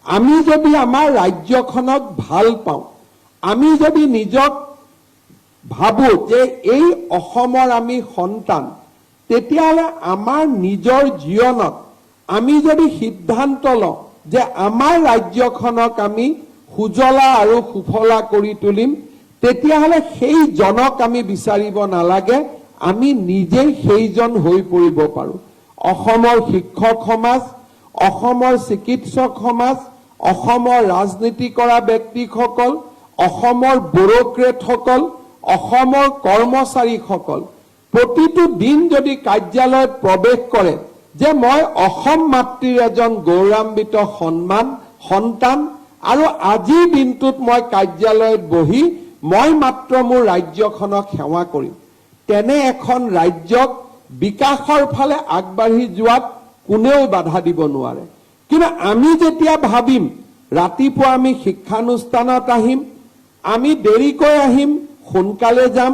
আমি যদি আমাৰ ৰাজ্যখনক ভাল পাওঁ, আমি যদি নিজক ভাবো যে এই অসমৰ আমি সন্তান, তেতিয়াহ'লে আমাৰ নিজৰ জীৱনত আমি যদি সিদ্ধান্ত লওঁ যে আমাৰ ৰাজ্যখনক আমি সুজলা আৰু সুফলা কৰি তুলিম, তেতিয়াহ'লে সেই জনক আমি বিচাৰিব নালাগে, আমি নিজেই সেইজন হৈ পৰিব পাৰোঁ। অসমৰ শিক্ষক সমাজ, অসমৰ চিকিৎসক সমাজ, অসমৰ ৰাজনীতি কৰা ব্যক্তিসকল, অসমৰ ব্যুৰক্ৰেটসকল, অসমৰ কৰ্মচাৰীসকল প্ৰতিটো দিন যদি কাৰ্যালয়ত প্ৰৱেশ কৰে যে মই অসম মাতৃৰ এজন গৌৰৱান্বিত সন্তান আৰু আজিৰ দিনটোত মই কাৰ্যালয়ত বহি মই মাত্ৰ মোৰ ৰাজ্যখনক সেৱা কৰিম, তেনে এখন ৰাজ্যক বিকাশৰ ফালে আগবাঢ়ি যোৱাত কোনেও বাধা দিব নোৱাৰে। কিন্তু আমি যেতিয়া ভাবিম ৰাতিপুৱা আমি শিক্ষানুষ্ঠানত আহিম, আমি দেৰিকৈ আহিম, সোনকালে যাম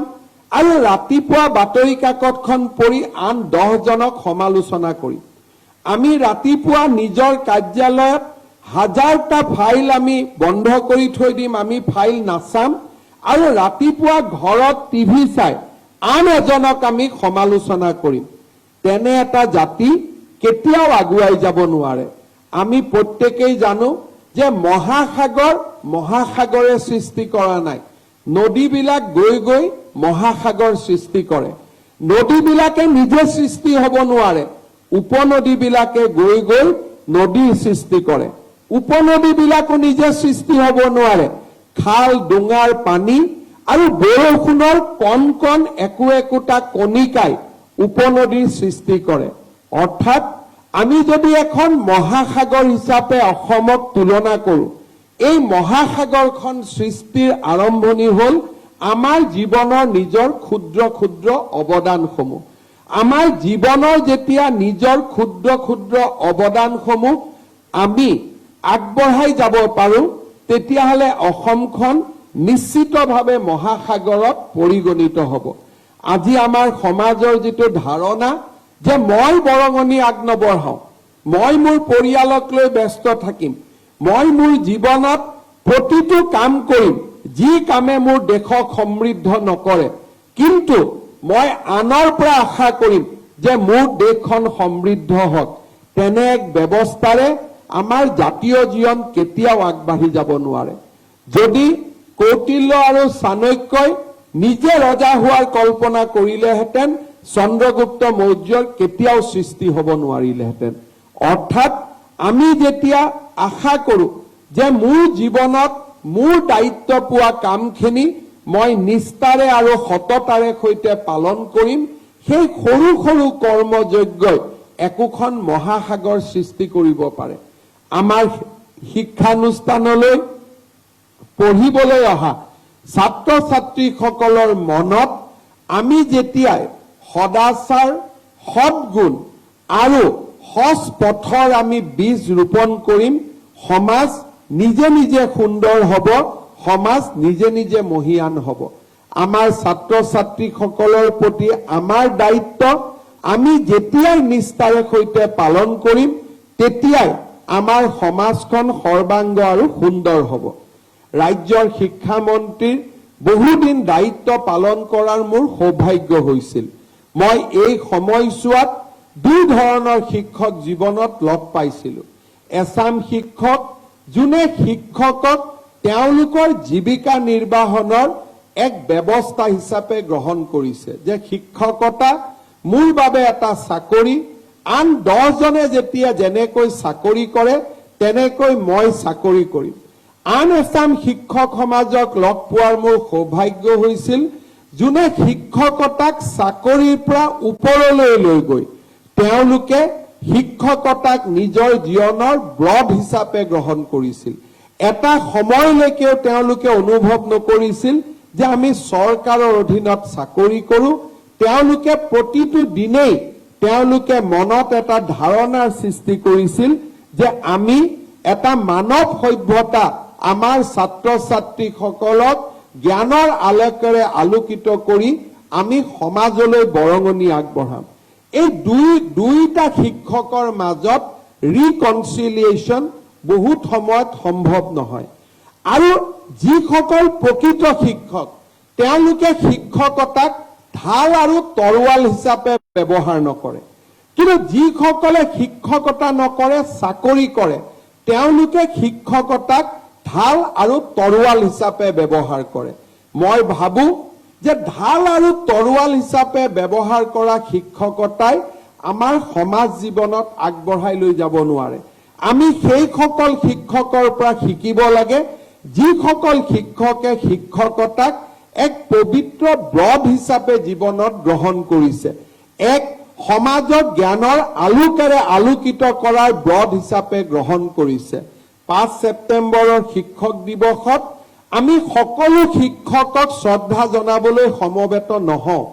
আৰু ৰাতিপুৱা বাতৰি কাকতখন পঢ়ি আন 10 জনক সমালোচনা কৰিম, আমি ৰাতিপুৱা নিজৰ কাৰ্যালয়ত হাজাৰটা ফাইল আমি বন্ধ কৰি থৈ দিম, আমি ফাইল নাচাম আৰু ৰাতিপুৱা ঘৰত টিভি চাই আন এজনক আমি সমালোচনা কৰিম, তেনে এটা জাতি কেতিয়াও আগুৱাই যাব নোৱাৰে। আমি প্ৰত্যেকেই জানো যে মহাসাগৰে সৃষ্টি কৰা নাই, নদীবিলাক গৈ গৈ মহাসাগৰ সৃষ্টি কৰে। নদীবিলাকে নিজে সৃষ্টি হ'ব নোৱাৰে, উপনদীবিলাকে গৈ গৈ নদীৰ সৃষ্টি কৰে। উপনদীবিলাকো নিজে সৃষ্টি হ'ব নোৱাৰে, খাল ডুঙাৰ পানী আৰু বৰষুণৰ কণ কণ একোটা কণিকাই উপনদীৰ সৃষ্টি কৰে। অৰ্থাৎ আমি যদি এখন মহাসাগৰ হিচাপে অসমক তুলনা কৰোঁ, এই মহাসাগৰখন সৃষ্টিৰ আৰম্ভণি হ'ল আমাৰ জীৱনৰ নিজৰ ক্ষুদ্ৰ ক্ষুদ্ৰ অৱদানসমূহ। আমাৰ জীৱনৰ যেতিয়া নিজৰ ক্ষুদ্ৰ ক্ষুদ্ৰ অৱদানসমূহ আমি আগবঢ়াই যাব পাৰোঁ, তেতিয়াহ'লে অসমখন নিশ্চিতভাৱে মহাসাগৰত পৰিগণিত হ'ব। আজি আমাৰ সমাজৰ যিটো ধাৰণা যে মই বৰঙণি আগ নবঢ়াওঁ, মই মোৰ পৰিয়ালক লৈ ব্যস্ত থাকিম, মই মোৰ জীৱনত প্ৰতিটো কাম কৰিম যি কামে মোৰ দেশক সমৃদ্ধ নকৰে, কিন্তু মই আনৰ পৰা আশা কৰিম যে মোৰ দেশখন সমৃদ্ধ হওক, তেনে এক ব্যৱস্থাৰে আমাৰ জাতীয় জীৱন কেতিয়াও আগবাঢ়ি যাব নোৱাৰে। যদি কৌটিল্য আৰু চাণক্যই নিজে ৰজা হোৱাৰ কল্পনা কৰিলেহেঁতেন, চন্দ্ৰগুপ্ত মৌৰ্যৰ কেতিয়াও সৃষ্টি হ'ব নোৱাৰিলেহেঁতেন। অৰ্থাৎ আমি যেতিয়া আশা কৰোঁ যে মোৰ জীৱনত মোৰ দায়িত্ব পোৱা কামখিনি মই নিষ্ঠাৰে আৰু সততাৰে সৈতে পালন কৰিম, সেই সৰু সৰু কৰ্মযজ্ঞই একোখন মহাসাগৰ সৃষ্টি কৰিব পাৰে। আমাৰ শিক্ষানুষ্ঠানলৈ পঢ়িবলৈ অহা ছাত্ৰ ছাত্ৰীসকলৰ মনত আমি যেতিয়াই সদাচাৰ, সৎগুণ আৰু সৎ পথৰ আমি বীজ ৰোপণ কৰিম, সমাজ নিজে নিজে সুন্দৰ হ'ব, সমাজ নিজে নিজে মহীয়ান হ'ব। আমাৰ ছাত্ৰ ছাত্ৰীসকলৰ প্ৰতি আমাৰ দায়িত্ব আমি যেতিয়াই নিষ্ঠাৰে সৈতে পালন কৰিম, তেতিয়াই আমাৰ সমাজখন সৰ্বাংগ আৰু সুন্দৰ হ'ব। ৰাজ্যৰ শিক্ষামন্ত্ৰীৰ বহুদিন দায়িত্ব পালন কৰাৰ মোৰ সৌভাগ্য হৈছিল। মই এই সময়ছোৱাত দুই ধৰণৰ শিক্ষক জীৱনত লগ পাইছিলোঁ। এছাম শিক্ষক যোনে শিক্ষকক তেওঁলোকৰ জীৱিকা নিৰ্বাহনৰ এক ব্যৱস্থা হিচাপে গ্ৰহণ কৰিছে যে শিক্ষকতা মোৰ বাবে এটা চাকৰি, আন 10 জনে যেতিয়া যেনেকৈ চাকৰি কৰে তেনেকৈ মই চাকৰি কৰিম। আন এচাম শিক্ষক সমাজক লগ পোৱাৰ মোৰ সৌভাগ্য হৈছিল, যোনে শিক্ষকতাক চাকৰিৰ পৰা ওপৰলৈ লৈ গৈ তেওঁলোকে শিক্ষকতাক নিজৰ জীৱনৰ ব্ৰড হিচাপে গ্ৰহণ কৰিছিল। এটা সময়লৈকেও তেওঁলোকে অনুভৱ নকৰিছিল যে আমি চৰকাৰৰ অধীনত চাকৰি কৰোঁ। তেওঁলোকে প্ৰতিটো দিনেই তেওঁলোকে মনত এটা ধাৰণাৰ সৃষ্টি কৰিছিল যে আমি এটা মানৱ সভ্যতা আমাৰ ছাত্ৰ ছাত্ৰীসকলক জ্ঞানৰ আলোকেৰে আলোকিত কৰি আমি সমাজলৈ বৰঙণি আগবঢ়াম। এই দুইটা শিক্ষকৰ মাজত ৰিকনচিলিয়েশ্যন বহুত সময়ত সম্ভৱ নহয়। আৰু যিসকল প্ৰকৃত শিক্ষক তেওঁলোকে শিক্ষকতাক ঢাল আৰু তৰোৱাল হিচাপে ব্যৱহাৰ নকৰে, কিন্তু যিসকলে শিক্ষকতা নকৰে চাকৰি কৰে তেওঁলোকে শিক্ষকতাক ঢাল আৰু তৰোৱাল হিচাপে ব্যৱহাৰ কৰে। মই ভাবো যে ঢাল আৰু তৰোৱাল হিচাপে ব্যৱহাৰ কৰা শিক্ষকতাই আমাৰ সমাজ জীৱনত আগবঢ়াই লৈ যাব নোৱাৰে। আমি সেইসকল শিক্ষকৰ পৰা শিকিব লাগে যিসকল শিক্ষকে শিক্ষকতাক এক পবিত্ৰ ব্ৰড হিচাপে জীৱনত গ্ৰহণ কৰিছে, এক সমাজক জ্ঞানৰ আলোকেৰে আলোকিত কৰাৰ ব্ৰড হিচাপে গ্ৰহণ কৰিছে। 5 ছেপ্টেম্বৰৰ শিক্ষক দিৱসত আমি সকলো শিক্ষকক শ্ৰদ্ধা জনাবলৈ সমবেত নহওঁ।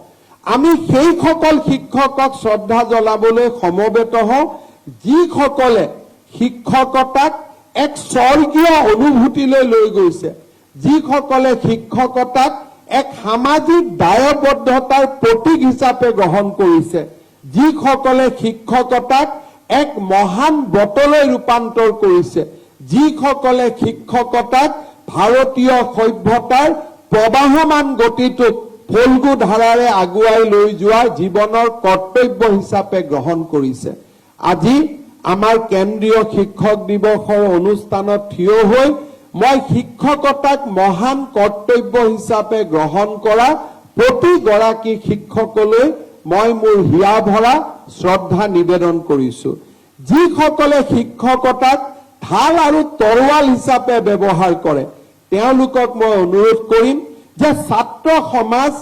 আমি সেইসকল শিক্ষকক শ্ৰদ্ধা জনাবলৈ সমবেত হওঁ যিসকলে শিক্ষকতাক এক স্বৰ্গীয় অনুভূতিলৈ লৈ গৈছে, যিসকলে শিক্ষকতাক এক সামাজিক দায়বদ্ধতাৰ প্ৰতীক হিচাপে গ্ৰহণ কৰিছে, যিসকলে শিক্ষকতাক এক মহান ব্ৰতলৈ ৰূপান্তৰ কৰিছে, যিসকলে শিক্ষকতাক ভাৰতীয় সভ্যতাৰ প্ৰবাহমান গতিটোক ফল্গু ধাৰাৰে আগুৱাই লৈ যোৱা জীৱনৰ কৰ্তব্য হিচাপে গ্ৰহণ কৰিছে। আজি আমাৰ কেন্দ্ৰীয় শিক্ষক দিৱসৰ অনুষ্ঠানত থিয় হৈ মই শিক্ষকতাক মহান কৰ্তব্য হিচাপে গ্ৰহণ কৰা প্ৰতিগৰাকী শিক্ষকলৈ মই মোৰ হিয়া ভৰা শ্ৰদ্ধা নিবেদন কৰিছো। যিসকলে শিক্ষকতাক ঢাল আৰু তৰোৱাল হিচাপে ব্যৱহাৰ কৰে তেওঁলোকক মই অনুৰোধ কৰিম যে ছাত্ৰ সমাজ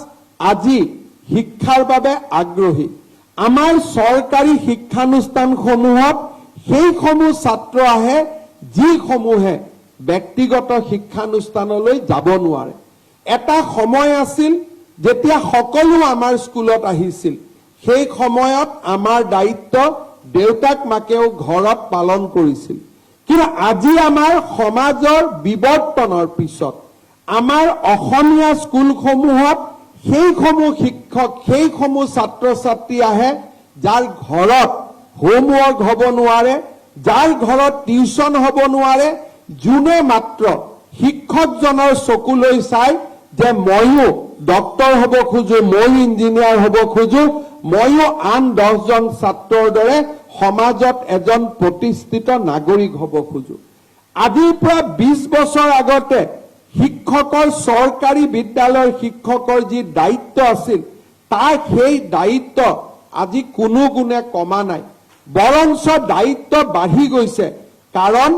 আজি শিক্ষাৰ বাবে আগ্ৰহী। আমাৰ চৰকাৰী শিক্ষানুষ্ঠানসমূহত সেইসমূহ ছাত্ৰ আহে যিসমূহে ব্যক্তিগত শিক্ষানুষ্ঠানলৈ যাব নোৱাৰে। এটা সময় আছিল যেতিয়া সকলো আমাৰ স্কুলত আহিছিল, সেই সময়ত আমাৰ দায়িত্ব দেউতাক মাকেও ঘৰত পালন কৰিছিল। কিন্তু আজি আমাৰ সমাজৰ বিৱৰ্তনৰ পিছত আমাৰ অসমীয়া স্কুলসমূহত সেইসমূহ শিক্ষক সেইসমূহ ছাত্ৰ ছাত্ৰী আহে যাৰ ঘৰত হোমৱৰ্ক হ'ব নোৱাৰে, যাৰ ঘৰত টিউচন হ'ব নোৱাৰে, যোনে মাত্ৰ শিক্ষকজনৰ চকুলৈ চাই যে ময়ো ডক্তৰ হ'ব খোজো, ময়ো ইঞ্জিনিয়াৰ হ'ব খোজো, ময়ো আন 10 জন ছাত্ৰৰ দৰে সমাজত এজন প্ৰতিষ্ঠিত নাগৰিক হ'ব খোজো। আজিৰ পৰা 20 বছৰ আগতে শিক্ষকৰ চৰকাৰী বিদ্যালয়ৰ শিক্ষকৰ যি দায়িত্ব আছিল তাৰ সেই দায়িত্ব আজি কোনো গুণে কমা নাই, বৰঞ্চ দায়িত্ব বাঢ়ি গৈছে। কাৰণ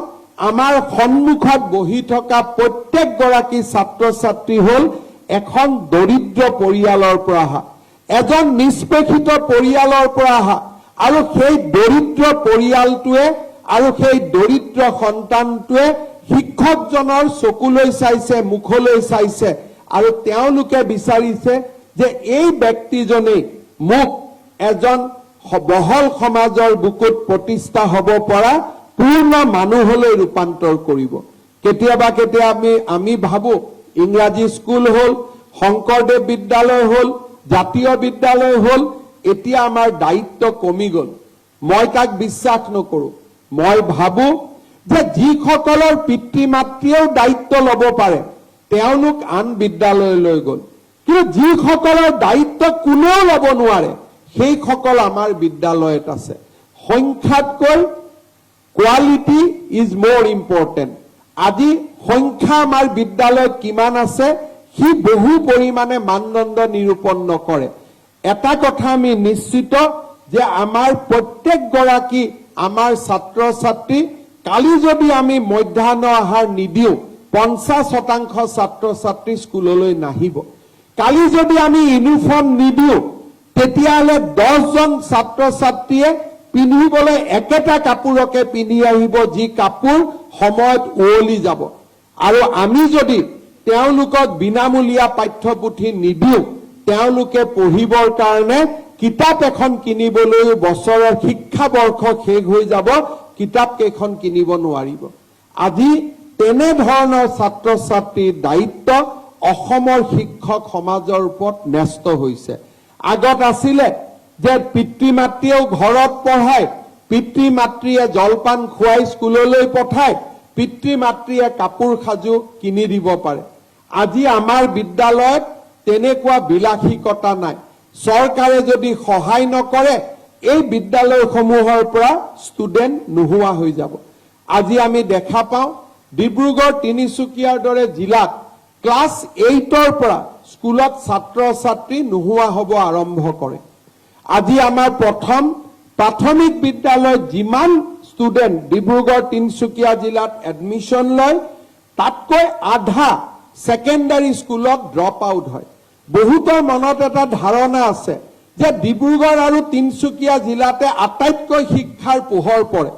আমাৰ সন্মুখত বহি থকা প্ৰত্যেকগৰাকী ছাত্ৰ ছাত্ৰী হ'ল এখন দৰিদ্ৰ পৰিয়ালৰ পৰা অহা, এজন নিষ্পেষিত পৰিয়ালৰ পৰা অহা, আৰু সেই দৰিদ্ৰ পৰিয়ালটোৱে আৰু সেই দৰিদ্ৰ সন্তানটোৱে শিক্ষকজনৰ চকুলৈ চাইছে, মুখলৈ চাইছে, আৰু তেওঁলোকে বিচাৰিছে যে এই ব্যক্তিজনেই মোক এজন বহল সমাজৰ বুকুত প্ৰতিষ্ঠা হ'ব পৰা পূৰ্ণ মানুহলৈ ৰূপান্তৰ কৰিব। কেতিয়াবা আমি ভাবো ইংৰাজী স্কুল হ'ল, শংকৰদেৱ বিদ্যালয় হ'ল, জাতীয় বিদ্যালয় হ'ল, এতিয়া আমাৰ দায়িত্ব কমি গ'ল। মই তাক বিশ্বাস নকৰো। মই ভাবো যে যিসকলৰ পিতৃ মাতৃয়েও দায়িত্ব ল'ব পাৰে তেওঁলোক আন বিদ্যালয়লৈ গ'ল, কিন্তু যিসকলৰ দায়িত্ব কোনেও ল'ব নোৱাৰে সেইসকল আমাৰ বিদ্যালয়ত আছে। সংখ্যাতকৈ কোৱালিটি ইজ মোৰ ইম্পৰ্টেণ্ট। আজি সংখ্যা আমাৰ বিদ্যালয়ত কিমান আছে সি বহু পৰিমাণে মানদণ্ড নিৰূপণ নকৰে। এটা কথা আমি নিশ্চিত যে আমাৰ প্ৰত্যেকগৰাকী আমাৰ ছাত্ৰ ছাত্ৰী কালি যদি আমি মধ্যাহ্ন আহাৰ নিদিওঁ 50% ছাত্ৰ ছাত্ৰী স্কুললৈ নাহিব। কালি যদি আমি ইউনিফৰ্ম নিদিওঁ তেতিয়াহ'লে 10জন ছাত্ৰ ছাত্ৰীয়ে পিন্ধিবলৈ একেটা কাপোৰকে পিন্ধি আহিব, যি কাপোৰ সময়ত উৱলি যাব। আৰু আমি যদি তেওঁলোকক বিনামূলীয়া পাঠ্যপুথি নিদিওঁ, তেওঁলোকে পঢ়িবৰ কাৰণে কিতাপ এখন কিনিবলৈও বছৰৰ শিক্ষাবৰ্ষ শেষ হৈ যাব, কিতাপ কেইখন কিনিব নোৱাৰিব। আজি তেনেধৰণৰ ছাত্ৰ ছাত্ৰীৰ দায়িত্ব অসমৰ শিক্ষক সমাজৰ ওপৰত ন্যস্ত হৈছে। আগত আছিলে যে পিতৃ মাতৃয়েও ঘৰত পঢ়ায়, পিতৃ মাতৃয়ে জলপান খুৱাই স্কুললৈ পঠায়, পিতৃ মাতৃয়ে কাপোৰ সাজু কিনি দিব পাৰে। আজি আমাৰ বিদ্যালয়ত তেনেকুৱা বিলাসিকতা নাই। চৰকাৰে যদি সহায় নকৰে এই বিদ্যালয়সমূহৰ পৰা ষ্টুডেণ্ট নোহোৱা হৈ যাব। আজি আমি দেখা পাওঁ ডিব্ৰুগড় তিনিচুকীয়াৰ দৰে জিলাত ক্লাছ 8ৰ পৰা স্কুলত ছাত্ৰ ছাত্ৰী নোহোৱা হ'ব আৰম্ভ কৰে। আজি আমাৰ প্ৰথম প্ৰাথমিক বিদ্যালয়ত যিমান ষ্টুডেণ্ট ডিব্ৰুগড় তিনিচুকীয়া জিলাত এডমিশ্যন লয় তাতকৈ আধা ছেকেণ্ডাৰী স্কুলত ড্ৰপ আউট হয়। বহুতৰ মনত এটা ধাৰণা আছে যে ডিব্ৰুগড় আৰু তিনিচুকীয়া জিলাতে আটাইতকৈ শিক্ষাৰ পোহৰ পৰে।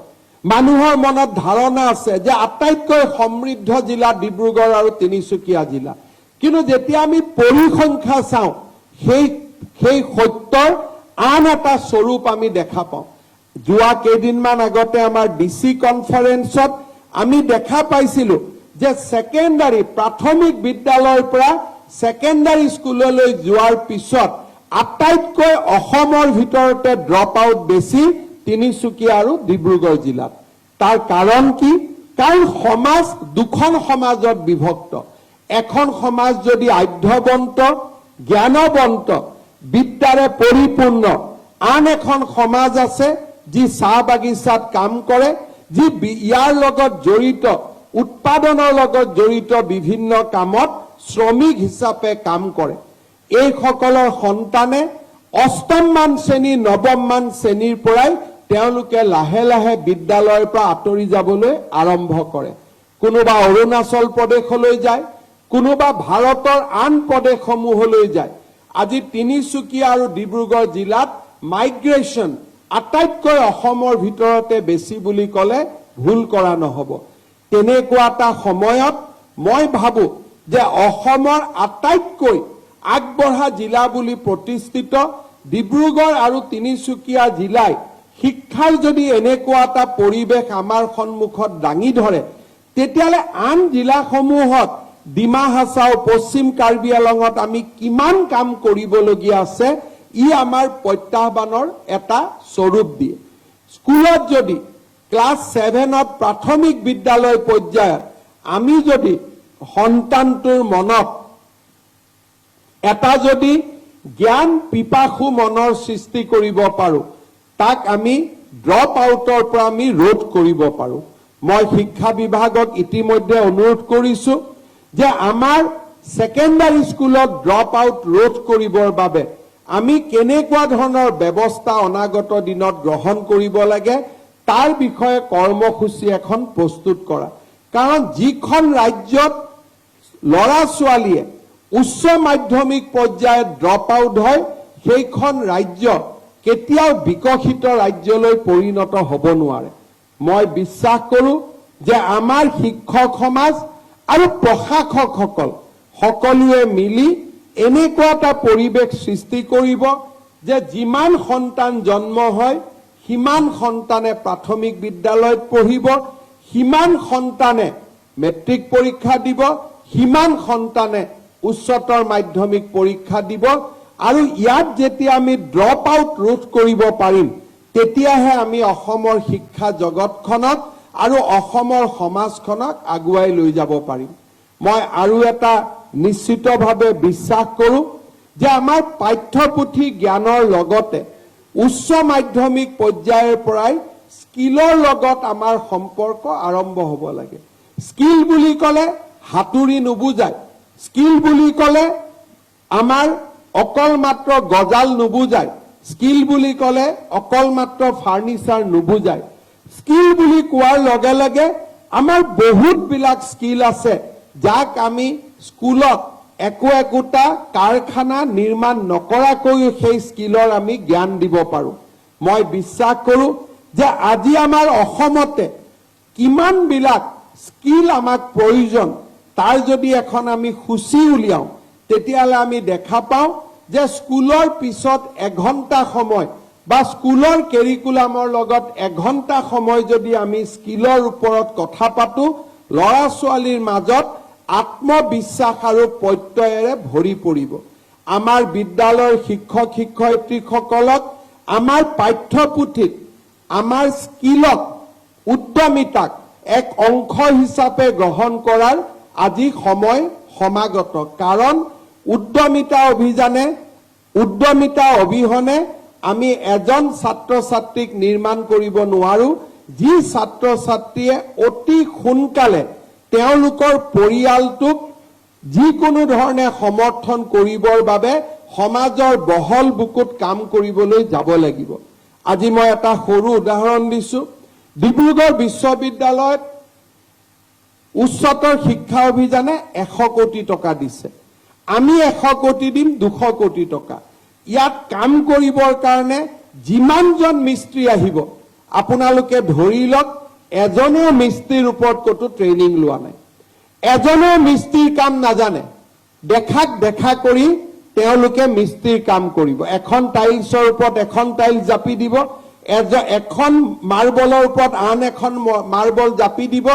মানুহৰ মনত ধাৰণা আছে যে আটাইতকৈ সমৃদ্ধ জিলা ডিব্ৰুগড় আৰু তিনিচুকীয়া জিলা। কিন্তু যেতিয়া আমি পৰিসংখ্যা চাওঁ সেই সত্যৰ আন এটা স্বৰূপ আমি দেখা পাওঁ। যোৱা কেইদিনমান আগতে আমাৰ ডিচি কনফাৰেন্সত আমি দেখা পাইছিলোঁ যে ছেকেণ্ডাৰী প্ৰাথমিক বিদ্যালয়ৰ পৰা ছেকেণ্ডাৰী স্কুললৈ যোৱাৰ পিছত আটাইতকৈ অসমৰ ভিতৰতে ড্ৰপ আউট বেছি তিনিচুকীয়া আৰু ডিব্ৰুগড় জিলাত। তাৰ কাৰণ কি? কাৰণ সমাজ দুখন সমাজত বিভক্ত। এখন সমাজ যদি আধ্যবন্ত জ্ঞানবন্ত বিদ্যাৰে পৰিপূৰ্ণ, আন এখন সমাজ আছে যি চাহ বাগিচাত কাম কৰে, যি ইয়াৰ লগত জড়িত উৎপাদনৰ লগত জড়িত বিভিন্ন কামত শ্ৰমিক হিচাপে কাম কৰে। এইসকলৰ সন্তানে অষ্টমমান শ্ৰেণী নৱমমান শ্ৰেণীৰ পৰাই তেওঁলোকে লাহে লাহে বিদ্যালয়ৰ পৰা আঁতৰি যাবলৈ আৰম্ভ কৰে। কোনোবা অৰুণাচল প্ৰদেশলৈ যায়, কোনোবা ভাৰতৰ আন প্ৰদেশসমূহলৈ যায়। আজি তিনিচুকীয়া আৰু ডিব্ৰুগড় জিলাত মাইগ্ৰেশ্যন আটাইতকৈ অসমৰ ভিতৰতে বেছি বুলি ক'লে ভুল কৰা নহ'ব। তেনেকুৱা এটা সময়ত মই ভাবোঁ যে অসমৰ আটাইতকৈ আগবঢ়া জিলা বুলি প্ৰতিষ্ঠিত ডিব্ৰুগড় আৰু তিনিচুকীয়া জিলাই শিক্ষাৰ যদি এনেকুৱা এটা পৰিৱেশ আমাৰ সন্মুখত দাঙি ধৰে তেতিয়াহ'লে আন জিলাসমূহত ডিমা হাছাও পশ্চিম কাৰ্বি আলঙত আমি কিমান কাম কৰিবলগীয়া আছে ই আমাৰ প্ৰত্যাহ্বানৰ এটা স্বৰূপ দিয়ে। স্কুলত যদি ক্লাছ 7ত প্ৰাথমিক বিদ্যালয় পৰ্যায়ত আমি যদি সন্তানটোৰ মনত এটা যদি জ্ঞান পিপাসু মনৰ সৃষ্টি কৰিব পাৰোঁ, তাক আমি ড্ৰপ আউটৰ পৰা আমি ৰোধ কৰিব পাৰোঁ। মই শিক্ষা বিভাগক ইতিমধ্যে অনুৰোধ কৰিছোঁ যে আমাৰ ছেকেণ্ডাৰী স্কুলত ড্ৰপ আউট ৰোধ কৰিবৰ বাবে আমি কেনেকুৱা ধৰণৰ ব্যৱস্থা অনাগত দিনত গ্ৰহণ কৰিব লাগে তাৰ বিষয়ে কৰ্মসূচী এখন প্ৰস্তুত কৰা। কাৰণ যিখন ৰাজ্যত ল'ৰা ছোৱালীয়ে উচ্চ মাধ্যমিক পৰ্যায়ত ড্ৰপ আউট হয় সেইখন ৰাজ্য কেতিয়াও বিকশিত ৰাজ্যলৈ পৰিণত হ'ব নোৱাৰে। মই বিশ্বাস কৰোঁ যে আমাৰ শিক্ষক সমাজ আৰু প্ৰশাসকসকল সকলোৱে মিলি এনেকুৱা এটা পৰিৱেশ সৃষ্টি কৰিব যে যিমান সন্তান জন্ম হয় সিমান সন্তানে প্ৰাথমিক বিদ্যালয়ত পঢ়িব, সিমান সন্তানে মেট্ৰিক পৰীক্ষা দিব, সিমান সন্তানে উচ্চতৰ মাধ্যমিক পৰীক্ষা দিব। আৰু ইয়াত যেতিয়া আমি ড্ৰপ আউট ৰোধ কৰিব পাৰিম তেতিয়াহে আমি অসমৰ শিক্ষা জগতখনক আৰু অসমৰ সমাজখনক আগুৱাই লৈ যাব পাৰিম। মই আৰু এটা নিশ্চিতভাৱে বিশ্বাস কৰোঁ যে আমাৰ পাঠ্যপুথি জ্ঞানৰ লগতে উচ্চ মাধ্যমিক পৰ্যায়ৰ পৰাই স্কিলৰ লগত আমাৰ সম্পৰ্ক আৰম্ভ হ'ব লাগে। স্কিল বুলি ক'লে হাতুৰি নুবুজায়, স্কিল বুলি ক'লে আমাৰ অকল মাত্ৰ গজাল নুবুজায়, স্কিল বুলি ক'লে অকল মাত্ৰ ফাৰ্নিচাৰ নুবুজায়। স্কিল বুলি কোৱাৰ লগে লগে আমাৰ বহুতবিলাক স্কিল আছে যাক আমি স্কুলত একোটা কাৰখানা নিৰ্মাণ নকৰাকৈও সেই স্কিলৰ আমি জ্ঞান দিব পাৰোঁ। মই বিশ্বাস কৰোঁ যে আজি আমাৰ অসমতে কিমানবিলাক স্কিল আমাক প্ৰয়োজন তাৰ যদি এখন আমি সূচী উলিয়াওঁ তেতিয়াহ'লে আমি দেখা পাওঁ যে স্কুলৰ পিছত এঘণ্টা সময় বা স্কুলৰ কেৰিকুলামৰ লগত এঘণ্টা সময় যদি আমি স্কিলৰ ওপৰত কথা পাতোঁ, ল'ৰা ছোৱালীৰ মাজত আত্মবিশ্বাস আৰু প্ৰত্যয়েৰে ভৰি পৰিব। আমাৰ বিদ্যালয়ৰ শিক্ষক শিক্ষয়িত্ৰীসকলক আমাৰ পাঠ্যপুথিত আমাৰ স্কিলক উদ্যমিতাক এক অংশ হিচাপে গ্ৰহণ কৰাৰ আজি সময় সমাগত। কাৰণ উদ্যমিতা অবিহনে আমি এজন ছাত্ৰ ছাত্ৰীক নিৰ্মাণ কৰিব নোৱাৰো, যি ছাত্ৰ ছাত্ৰীয়ে অতি সোনকালে তেওঁলোকৰ পৰিয়ালটোক যিকোনো ধৰণে সমৰ্থন কৰিবৰ বাবে সমাজৰ বহল বুকুত কাম কৰিবলৈ যাব লাগিব। আজি মই এটা সৰু উদাহৰণ দিছো। ডিব্ৰুগড় বিশ্ববিদ্যালয়ত উচ্চতৰ শিক্ষা অভিযানে 100 কোটি টকা দিছে। আমি 100 কোটি দিম, 200 কোটি টকা। ইয়াত কাম কৰিবৰ কাৰণে যিমানজন মিস্ত্ৰী আহিব আপোনালোকে ধৰি লওক এজনেও মিস্ত্ৰীৰ ওপৰত কতো ট্ৰেইনিং লোৱা নাই, এজনেও মিস্ত্ৰীৰ কাম নাজানে, দেখা কৰি তেওঁলোকে মিস্ত্ৰীৰ কাম কৰিব। এখন টাইলছৰ ওপৰত এখন টাইলছ জাপি দিব, এখন মাৰ্বলৰ ওপৰত আন এখন মাৰ্বল জাপি দিব,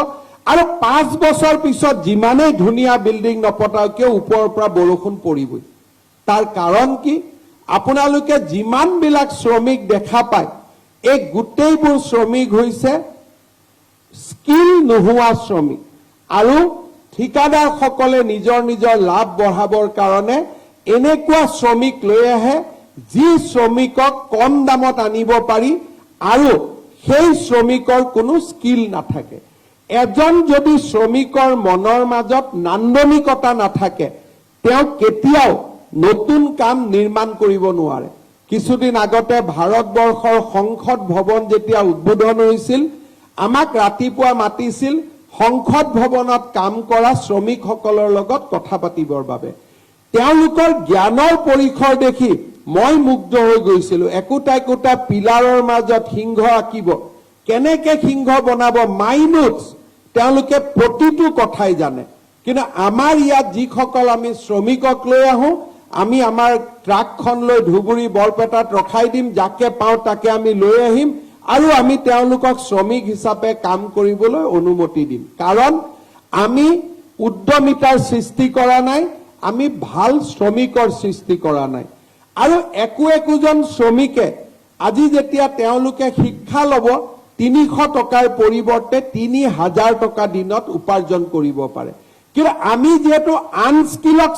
আৰু 5 বছৰ পিছত যিমানেই ধুনীয়া বিল্ডিং নপতাও কিয় ওপৰৰ পৰা বৰষুণ পৰিবই। তাৰ কাৰণ কি? আপোনালোকে যিমানবিলাক শ্ৰমিক দেখা পায় এই গোটেইবোৰ শ্ৰমিক হৈছে স্কিল নোহোৱা শ্ৰমিক, আৰু ঠিকাদাৰসকলে নিজৰ লাভ বঢ়াবৰ কাৰণে এনেকুৱা শ্ৰমিক লৈ আহে যি শ্ৰমিকক কম দামত আনিব পাৰি আৰু সেই শ্ৰমিকৰ কোনো স্কিল নাথাকে। এজন যদি শ্ৰমিকৰ মনৰ মাজত নান্দনিকতা নাথাকে তেওঁ কেতিয়াও নতুন কাম নিৰ্মাণ কৰিব নোৱাৰে। কিছুদিন আগতে ভাৰতবৰ্ষৰ সংসদ ভৱন যেতিয়া উদ্বোধন হৈছিল আমাক ৰাতিপুৱা মাতিছিল সংসদ ভৱনত কাম কৰা শ্ৰমিকসকলৰ লগত কথা পাতিবৰ বাবে। তেওঁলোকৰ জ্ঞানৰ পৰিসৰ দেখি মই মুগ্ধ হৈ গৈছিলো। একোটা পিলাৰৰ মাজত সিংহ আঁকিব, কেনেকে সিংহ বনাব, মাইনুটছ তেওঁলোকে প্ৰতিটো কথাই জানে। কিন্তু আমাৰ ইয়াত যিসকল আমি শ্ৰমিকক লৈ আহো, আমি আমাৰ ট্ৰাকখন লৈ ধুবুৰী বৰপেটাত ৰখাই দিম, যাকে পাওঁ তাকে আমি লৈ আহিম আৰু আমি তেওঁলোকক শ্ৰমিক হিচাপে কাম কৰিবলৈ অনুমতি দিম। কাৰণ আমি উদ্যমিতাৰ সৃষ্টি কৰা নাই, আমি ভাল শ্ৰমিকৰ সৃষ্টি কৰা নাই। আৰু একোজন শ্ৰমিকে আজি যেতিয়া তেওঁলোকে শিক্ষা ল'ব 300 টকাৰ পৰিৱৰ্তে 3000 টকা দিনত উপাৰ্জন কৰিব পাৰে। কিন্তু আমি যেহেতু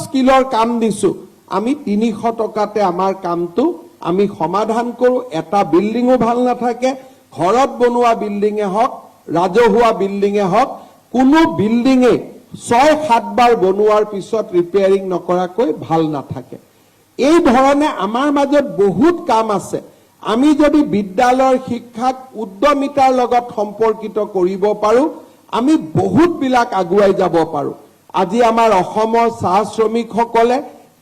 স্কিলৰ কাম দিছো, আমি 300 টকাতে আমাৰ কামটো আমি সমাধান কৰো। এটা বিল্ডিঙো ভাল নাথাকে, ঘৰত বনোৱা বিল্ডিঙে হওক ৰাজহুৱা বিল্ডিঙে হওক, কোনো বিল্ডিঙে 6-7 বাৰ বনোৱাৰ পিছত ৰিপেয়াৰিং নকৰাকৈ ভাল নাথাকে। এই ধৰণে আমাৰ মাজত বহুত কাম আছে। আমি যদি বিদ্যালয়ৰ শিক্ষাক উদ্যমিতাৰ লগত সম্পৰ্কিত কৰিব পাৰো আমি বহুতবিলাক আগুৱাই যাব পাৰো। আজি আমাৰ অসমৰ চাহ শ্ৰমিকসকলে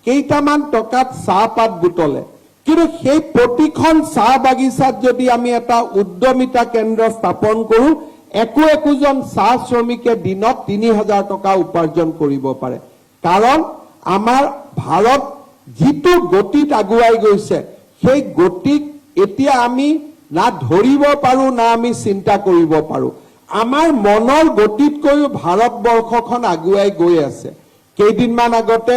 কেইটামান টকাত চাহপাত বুটলে, কিন্তু সেই প্ৰতিখন চাহ বাগিচাত যদি আমি এটা উদ্যমিতা কেন্দ্ৰ স্থাপন কৰো একোজন চাহ শ্ৰমিকে দিনত 3000 টকা উপাৰ্জন কৰিব পাৰে। কাৰণ আমাৰ ভাৰত যিটো গতিত আগুৱাই গৈছে সেই গতিক এতিয়া আমি না ধৰিব পাৰো না আমি চিন্তা কৰিব পাৰো। আমাৰ মনৰ গতিতকৈও ভাৰতবৰ্ষখন আগুৱাই গৈ আছে। কেইদিনমান আগতে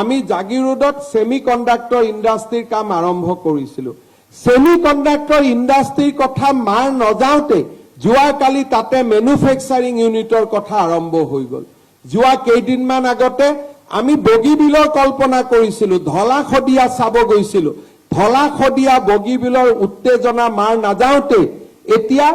আমি জাগিৰ ৰোডত সেমি কণ্ডাক্টৰ ইণ্ডাষ্ট্ৰীৰ কাম আৰম্ভ কৰিছিলো। সেমি কণ্ডাক্টৰ ইণ্ডাষ্ট্ৰীৰ কথা মাৰ নযাওঁতে যোৱাকালি তাতে মেনুফেকচাৰিং ইউনিটৰ কথা আৰম্ভ হৈ গ'ল। যোৱা কেইদিনমান আগতে আমি বগীবিলৰ কল্পনা কৰিছিলো, ধলা শদিয়া চাব গৈছিলো। ধলা শদিয়া বগীবিলৰ উত্তেজনা মাৰ নাযাওঁতে এতিয়া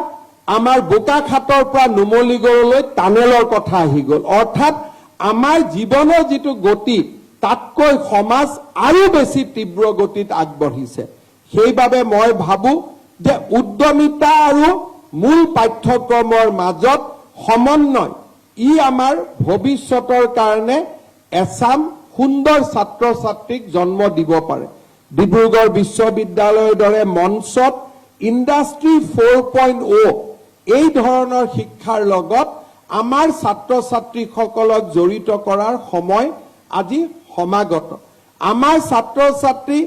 আমাৰ বোকাখাতৰ পৰা নুমলীগড়লৈ টানেলৰ কথা আহি গ'ল। অৰ্থাৎ আমাৰ জীৱনৰ যিটো গতি তাতকৈ সমাজ আৰু বেছি তীব্ৰ গতিত আগবাঢ়িছে সেইবাবে মই ভাবো যে উদ্যমিতা আৰু মূল পাঠ্যক্ৰমৰ মাজত সমন্বয় ই আমাৰ ভৱিষ্যতৰ কাৰণে এছাম সুন্দৰ ছাত্ৰ ছাত্ৰীক জন্ম দিব পাৰে ডিব্ৰুগড় বিশ্ববিদ্যালয়ৰ দৰে মঞ্চত ইণ্ডাষ্ট্ৰী 4.0 এই ধৰণৰ শিক্ষাৰ লগত আমাৰ ছাত্ৰ ছাত্ৰীসকলক জড়িত কৰাৰ সময় আজি সমাগত আমাৰ ছাত্ৰ ছাত্ৰী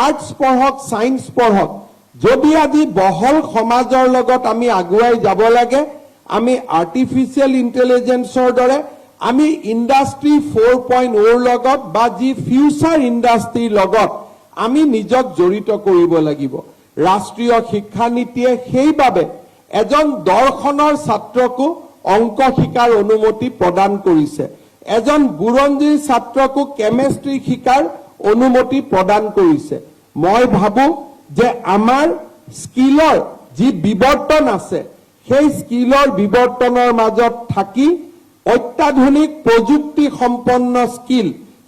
আৰ্টছ পঢ়ক সায়েন্স পঢ়ক যদি আজি বহল সমাজৰ লগত আমি আগুৱাই যাব লাগে আমি আৰ্টিফিচিয়েল ইন্টেলিজেন্সৰ দৰে আমি ইণ্ডাষ্ট্ৰী 4.0 লগত বা যি ফিউচাৰ ইণ্ডাষ্ট্ৰীৰ লগত আমি নিজক জড়িত কৰিব লাগিব ৰাষ্ট্ৰীয় শিক্ষা নীতিয়ে সেইবাবে এজন দৰ্শনৰ ছাত্ৰকো অংক শিকাৰ অনুমতি প্ৰদান কৰিছে এজন বুৰঞ্জীৰ ছাত্ৰকো কেমিষ্ট্ৰি শিকাৰ অনুমতি প্ৰদান কৰিছে মই ভাবো যে আমাৰ স্কিলৰ যি বিৱৰ্তন আছে সেই স্কিলৰ বিৱৰ্তনৰ মাজত থাকি অত্যাধুনিক প্ৰযুক্তি সম্পন্ন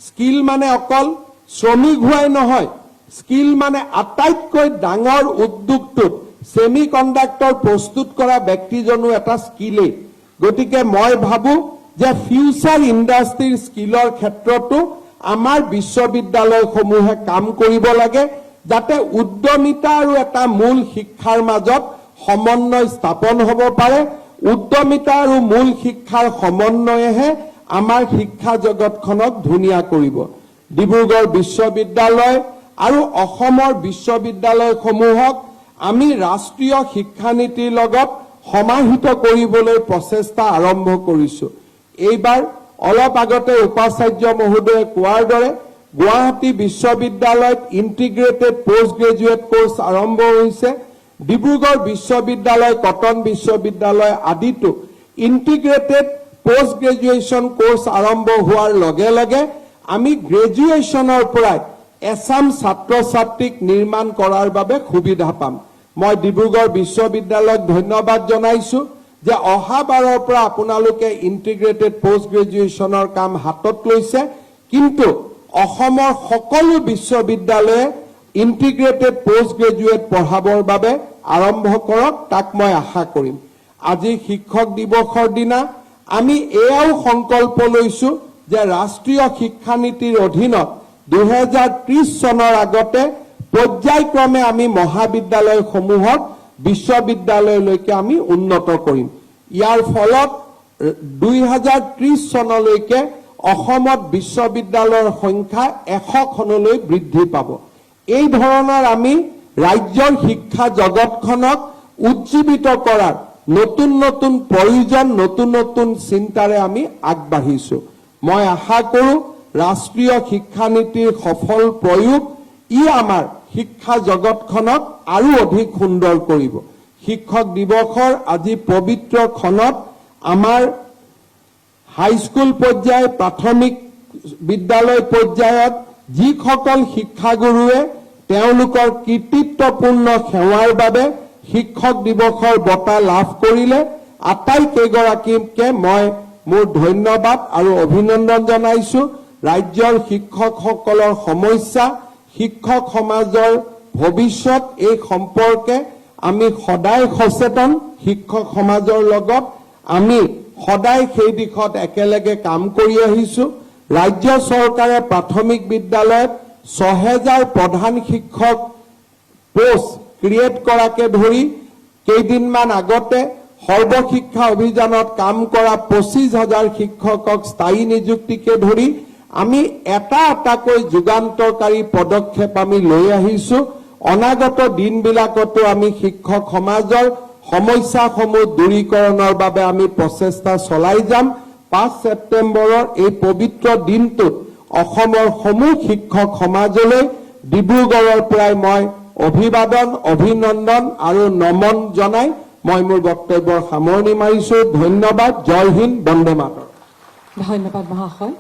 স্কিল মানে অকল শ্ৰমিক হোৱাই নহয় স্কিল মানে আটাইতকৈ ডাঙৰ উদ্যোগটোত সেমি কণ্ডাক্টৰ প্ৰস্তুত কৰা ব্যক্তিজনো এটা স্কিলেই গতিকে মই ভাবো যে ফিউচাৰ ইণ্ডাষ্ট্ৰীৰ স্কিলৰ ক্ষেত্ৰতো আমাৰ বিশ্ববিদ্যালয়সমূহে কাম কৰিব লাগে যাতে উদ্যমিতা আৰু এটা মূল শিক্ষাৰ মাজত সমন্বয় স্থাপন হ'ব পাৰে উদ্যমিতা আৰু মূল শিক্ষাৰ সমন্বয়েহে আমাৰ শিক্ষা জগতখনক ধুনীয়া কৰিব ডিব্ৰুগড় বিশ্ববিদ্যালয় আৰু অসমৰ বিশ্ববিদ্যালয়সমূহক আমি ৰাষ্ট্ৰীয় শিক্ষা নীতিৰ লগত সমাহিত কৰিবলৈ প্ৰচেষ্টা আৰম্ভ কৰিছো এইবাৰ অলপ আগতে উপাচাৰ্য মহোদয়ে কোৱাৰ দৰে গুৱাহাটী বিশ্ববিদ্যালয়ত ইন্টিগ্ৰেটেড পোষ্ট গ্ৰেজুৱেট কোৰ্স আৰম্ভ হৈছে ডিব্ৰুগড় বিশ্ববিদ্যালয় কটন বিশ্ববিদ্যালয় আদিতো ইন্টিগ্ৰেটেড পোষ্ট গ্ৰেজুৱেশ্যন কোৰ্স আৰম্ভ হোৱাৰ লগে লগে আমি গ্ৰেজুৱেশ্যনৰ পৰাই এছাম ছাত্ৰ ছাত্ৰীক নিৰ্মাণ কৰাৰ বাবে সুবিধা পাম মই ডিব্ৰুগড় বিশ্ববিদ্যালয়ক ধন্যবাদ জনাইছো যে অহা বাৰৰ পৰা আপোনালোকে ইন্টিগ্ৰেটেড পোষ্ট গ্ৰেজুৱেশ্যনৰ কাম হাতত লৈছে কিন্তু অসমৰ সকলো বিশ্ববিদ্যালয়ে ইন্টিগ্ৰেটেড পোষ্ট গ্ৰেজুৱেট পঢ়াবৰ বাবে আৰম্ভ কৰক তাক মই আশা কৰিম আজি শিক্ষক দিৱসৰ দিনা আমি এয়াও সংকল্প লৈছো যে ৰাষ্ট্ৰীয় শিক্ষা নীতিৰ অধীনত 2030 চনৰ আগতে পৰ্যায়ক্ৰমে আমি মহাবিদ্যালয়সমূহক বিশ্ববিদ্যালয়লৈকে আমি উন্নত কৰিম ইয়াৰ ফলত 2030 চনলৈকে অসমত বিশ্ববিদ্যালয়ৰ সংখ্যা 100 খনলৈ বৃদ্ধি পাব এই ধৰণৰ আমি ৰাজ্যৰ শিক্ষা জগতখনক উজ্জীৱিত কৰাৰ নতুন নতুন প্ৰয়োজন নতুন নতুন চিন্তাৰে আমি আগবাঢ়িছো মই আশা কৰো ৰাষ্ট্ৰীয় শিক্ষা নীতিৰ সফল প্ৰয়োগ ই আমাৰ শিক্ষা জগতখনক আৰু অধিক সুন্দৰ কৰিব শিক্ষক দিৱসৰ আজি পবিত্ৰ ক্ষণত আমাৰ হাইস্কুল পৰ্যায় প্ৰাথমিক বিদ্যালয় পৰ্যায়ত যিসকল শিক্ষাগুৰুৱে তেওঁলোকৰ কীৰ্তিত্বপূৰ্ণ সেৱাৰ বাবে শিক্ষক দিৱসৰ বঁটা লাভ কৰিলে আটাইকেইগৰাকীকে মই মোৰ ধন্যবাদ আৰু অভিনন্দন জনাইছো ৰাজ্যৰ শিক্ষকসকলৰ সমস্যা শিক্ষক সমাজৰ ভৱিষ্যত এই সম্পৰ্কে আমি সদায় সচেতন শিক্ষক সমাজৰ লগত আমি সদায় সেই দিশত একেলগে কাম কৰি আহিছো ৰাজ্য চৰকাৰে প্ৰাথমিক বিদ্যালয়ত 6000 প্ৰধান শিক্ষক পোষ্ট ক্ৰিয়েট কৰাকে ধৰি কেইদিনমান আগতে সৰ্বশিক্ষা অভিযানত কাম কৰা 25000 শিক্ষকক স্থায়ী নিযুক্তিকে ধৰি আমি এটাকৈ যুগান্তকাৰী পদক্ষেপ আমি লৈ আহিছো অনাগত দিনবিলাকতো আমি শিক্ষক সমাজৰ সমস্যাসমূহ দূৰীকৰণৰ বাবে আমি প্ৰচেষ্টা চলাই যাম 5 ছেপ্টেম্বৰৰ এই পবিত্ৰ দিনটোত অসমৰ সমূহ শিক্ষক সমাজলৈ ডিব্ৰুগড়ৰ পৰাই মই অভিবাদন অভিনন্দন আৰু নমন জনাই মই মোৰ বক্তব্যৰ সামৰণি মাৰিছো ধন্যবাদ জয় হিন্দ বন্দে মাতৰম ধন্যবাদ মহাশয়